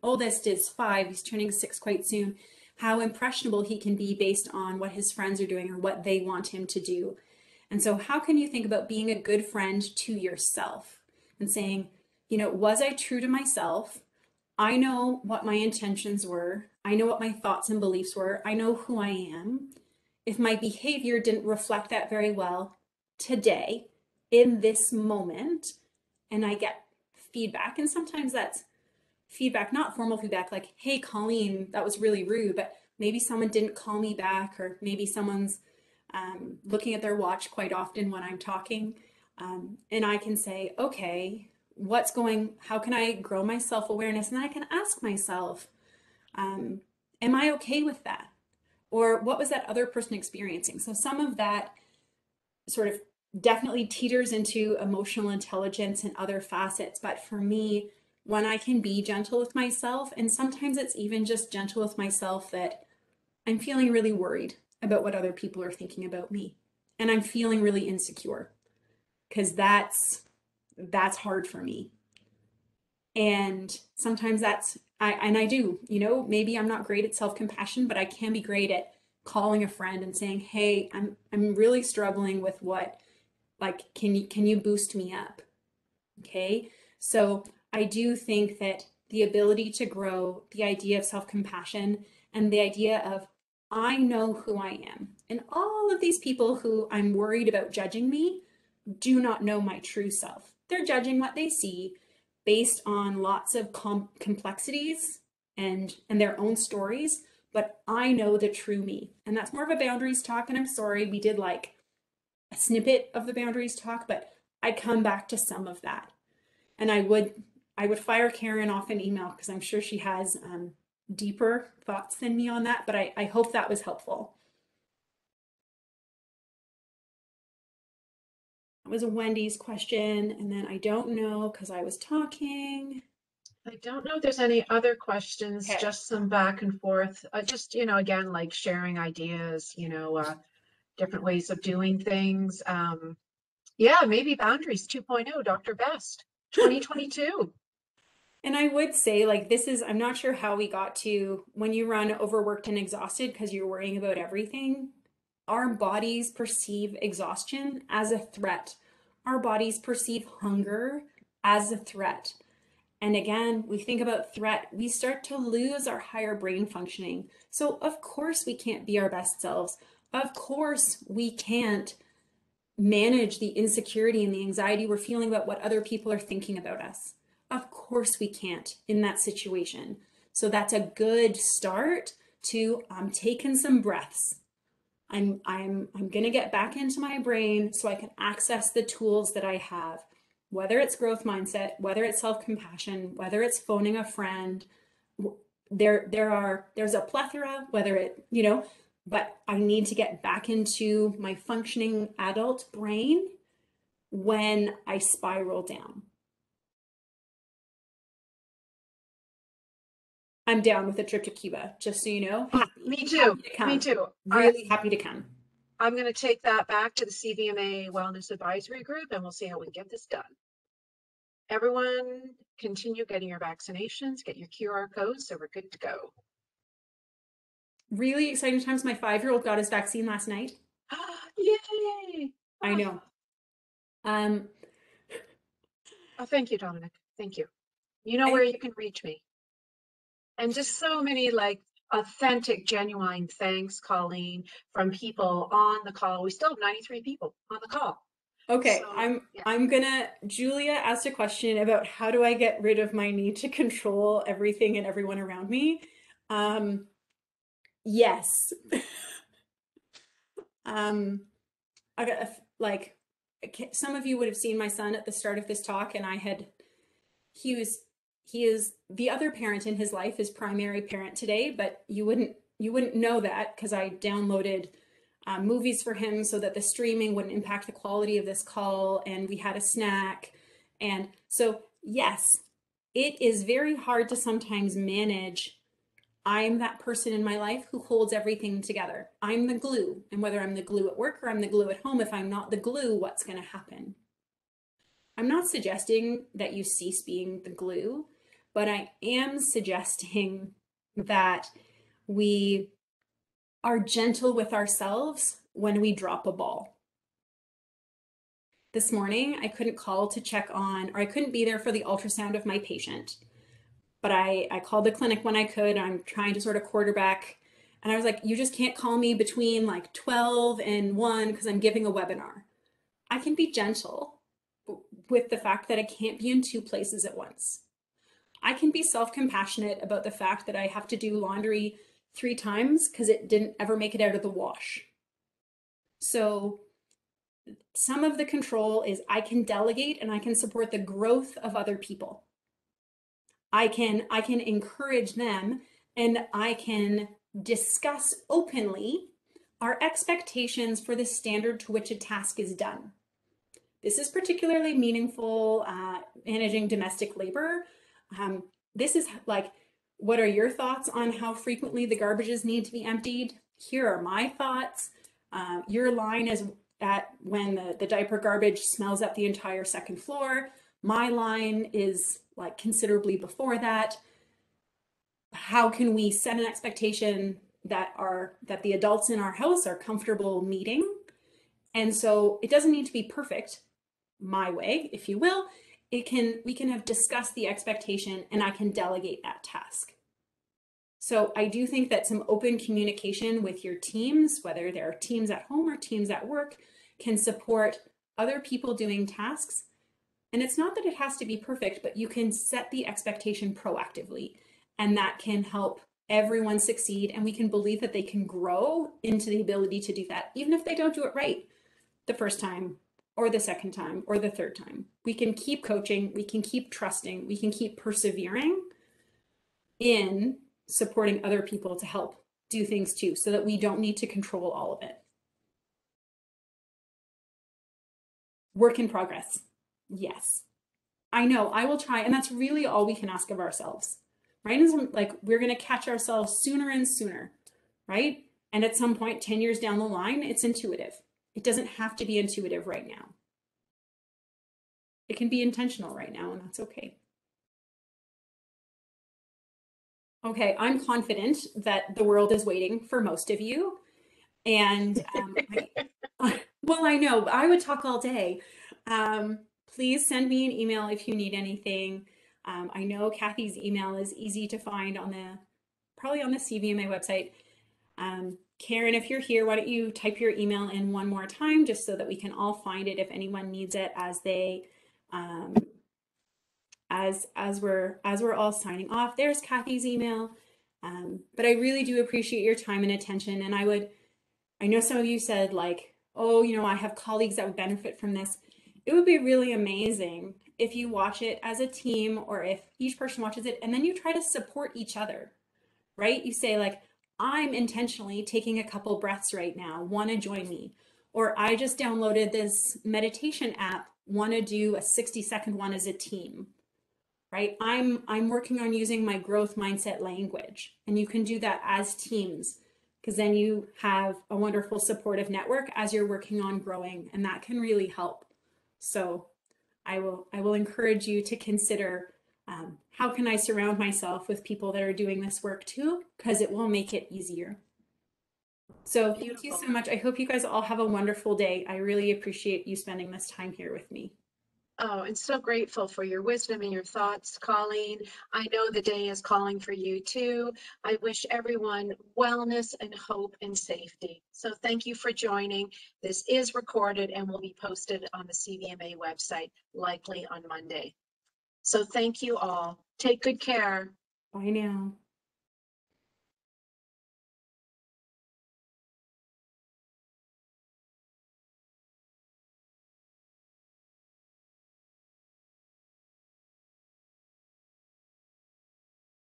oldest is 5, he's turning 6 quite soon. how impressionable he can be based on what his friends are doing or what they want him to do. And so, how can you think about being a good friend to yourself and saying, was I true to myself? I know what my intentions were. I know what my thoughts and beliefs were. I know who I am. If my behavior didn't reflect that very well today, in this moment, and I get feedback, and sometimes that's feedback, not formal feedback, like, hey, Colleen, that was really rude, but maybe someone didn't call me back, or maybe someone's looking at their watch quite often when I'm talking. And I can say, okay, how can I grow my self-awareness? And then I can ask myself, am I okay with that? Or what was that other person experiencing? So some of that sort of definitely teeters into emotional intelligence and other facets. But for me, when I can be gentle with myself, and sometimes it's even just gentle with myself that I'm feeling really worried about what other people are thinking about me. And I'm feeling really insecure because that's hard for me. And sometimes I do, maybe I'm not great at self-compassion, but I can be great at calling a friend and saying, hey, I'm really struggling with like, can you boost me up? Okay. So I do think that the ability to grow, the idea of self-compassion, and the idea of I know who I am. And all of these people who I'm worried about judging me do not know my true self. They're judging what they see based on lots of complexities and their own stories, but I know the true me. And that's more of a boundaries talk. And I'm sorry, we did like a snippet of the boundaries talk, but I come back to some of that. And I would fire Karen off an email because I'm sure she has deeper thoughts than me on that, but I hope that was helpful. That was a Wendy's question, and then I don't know because I was talking. I don't know if there's any other questions, Okay. just some back and forth. Just, again, like sharing ideas, different ways of doing things. Yeah, maybe Boundaries 2.0, Dr. Best, 2022. And I would say, like, I'm not sure how we got to when you run overworked and exhausted because you're worrying about everything. Our bodies perceive exhaustion as a threat. Our bodies perceive hunger as a threat. And again, we think about threat, we start to lose our higher brain functioning. So, of course, we can't be our best selves. Of course, we can't manage the insecurity and the anxiety we're feeling about what other people are thinking about us. Of course we can't in that situation. So that's a good start to taking some breaths. I'm going to get back into my brain so I can access the tools that I have, whether it's growth mindset, whether it's self-compassion, whether it's phoning a friend. There's a plethora, whether it, but I need to get back into my functioning adult brain when I spiral down. I'm down with a trip to Cuba, just so you know. Me too. Happy to Me come. too. Really happy to come. I'm going to take that back to the CVMA Wellness Advisory Group and we'll see how we get this done. Everyone, continue getting your vaccinations, get your QR codes so we're good to go. Really exciting times. My 5-year-old got his vaccine last night. Yay! I know. Um, Oh, thank you, Dominic. Thank you. You know where you can reach me. And just so many like authentic, genuine thanks, Colleen, from people on the call. We still have 93 people on the call. Okay, So, I'm yeah. I'm gonna Julia asked a question about how do I get rid of my need to control everything and everyone around me. Um, yes. Um, I got like some of you would have seen my son at the start of this talk, and he was he is the other parent in his life, his primary parent today, but you wouldn't know that because I downloaded movies for him so that the streaming wouldn't impact the quality of this call, and we had a snack. And so, yes, it is very hard to sometimes manage. I'm that person in my life who holds everything together. I'm the glue. And whether I'm the glue at work or I'm the glue at home, if I'm not the glue, what's going to happen? I'm not suggesting that you cease being the glue, but I am suggesting that we are gentle with ourselves when we drop a ball. This morning, I couldn't call to check on, or I couldn't be there for the ultrasound of my patient, but I called the clinic when I could. I'm trying to sort of quarterback. And I was like, you just can't call me between like 12 and 1 because I'm giving a webinar. I can be gentle with the fact that I can't be in two places at once. I can be self-compassionate about the fact that I have to do laundry 3 times because it didn't ever make it out of the wash. So some of the control is I can delegate and I can support the growth of other people. I can encourage them, and I can discuss openly our expectations for the standard to which a task is done. This is particularly meaningful managing domestic labor. This is like, what are your thoughts on how frequently the garbages need to be emptied? Here are my thoughts. Your line is at when the diaper garbage smells up the entire second floor. My line is like considerably before that. How can we set an expectation that the adults in our house are comfortable meeting? And so it doesn't need to be perfect, my way, if you will. We can have discussed the expectation, and I can delegate that task. So I do think that some open communication with your teams, whether they're teams at home or teams at work, can support other people doing tasks. And it's not that it has to be perfect, but you can set the expectation proactively, and that can help everyone succeed, and we can believe that they can grow into the ability to do that, even if they don't do it right the first time or the second time or the third time. We can keep coaching, we can keep trusting, we can keep persevering in supporting other people to help do things too, so that we don't need to control all of it. Work in progress. Yes. I know, I will try. And that's really all we can ask of ourselves, right? Is like, we're going to catch ourselves sooner and sooner, right? And at some point, 10 years down the line, it's intuitive. It doesn't have to be intuitive right now. It can be intentional right now, and that's okay. Okay, I'm confident that the world is waiting for most of you. And well, I know, I would talk all day. Please send me an email if you need anything. I know Kathy's email is easy to find probably on the CVMA website. Karen, if you're here, why don't you type your email in one more time, just so that we can all find it if anyone needs it as they as we're all signing off. There's Kathy's email. But I really do appreciate your time and attention. And I know some of you said like, oh, I have colleagues that would benefit from this. It would be really amazing if you watch it as a team, or if each person watches it and then you try to support each other, right? You say like, I'm intentionally taking a couple breaths right now, want to join me? Or I just downloaded this meditation app, want to do a 60-second one as a team, right? I'm working on using my growth mindset language, and you can do that as teams, because then you have a wonderful supportive network as you're working on growing, and that can really help. So I will encourage you to consider how can I surround myself with people that are doing this work too, because it will make it easier. So thank you so much. I hope you guys all have a wonderful day. I really appreciate you spending this time here with me. Oh, and so grateful for your wisdom and your thoughts, Colleen. I know the day is calling for you too. I wish everyone wellness and hope and safety. So thank you for joining. This is recorded and will be posted on the CVMA website, likely on Monday. So thank you all. Take good care. Bye now.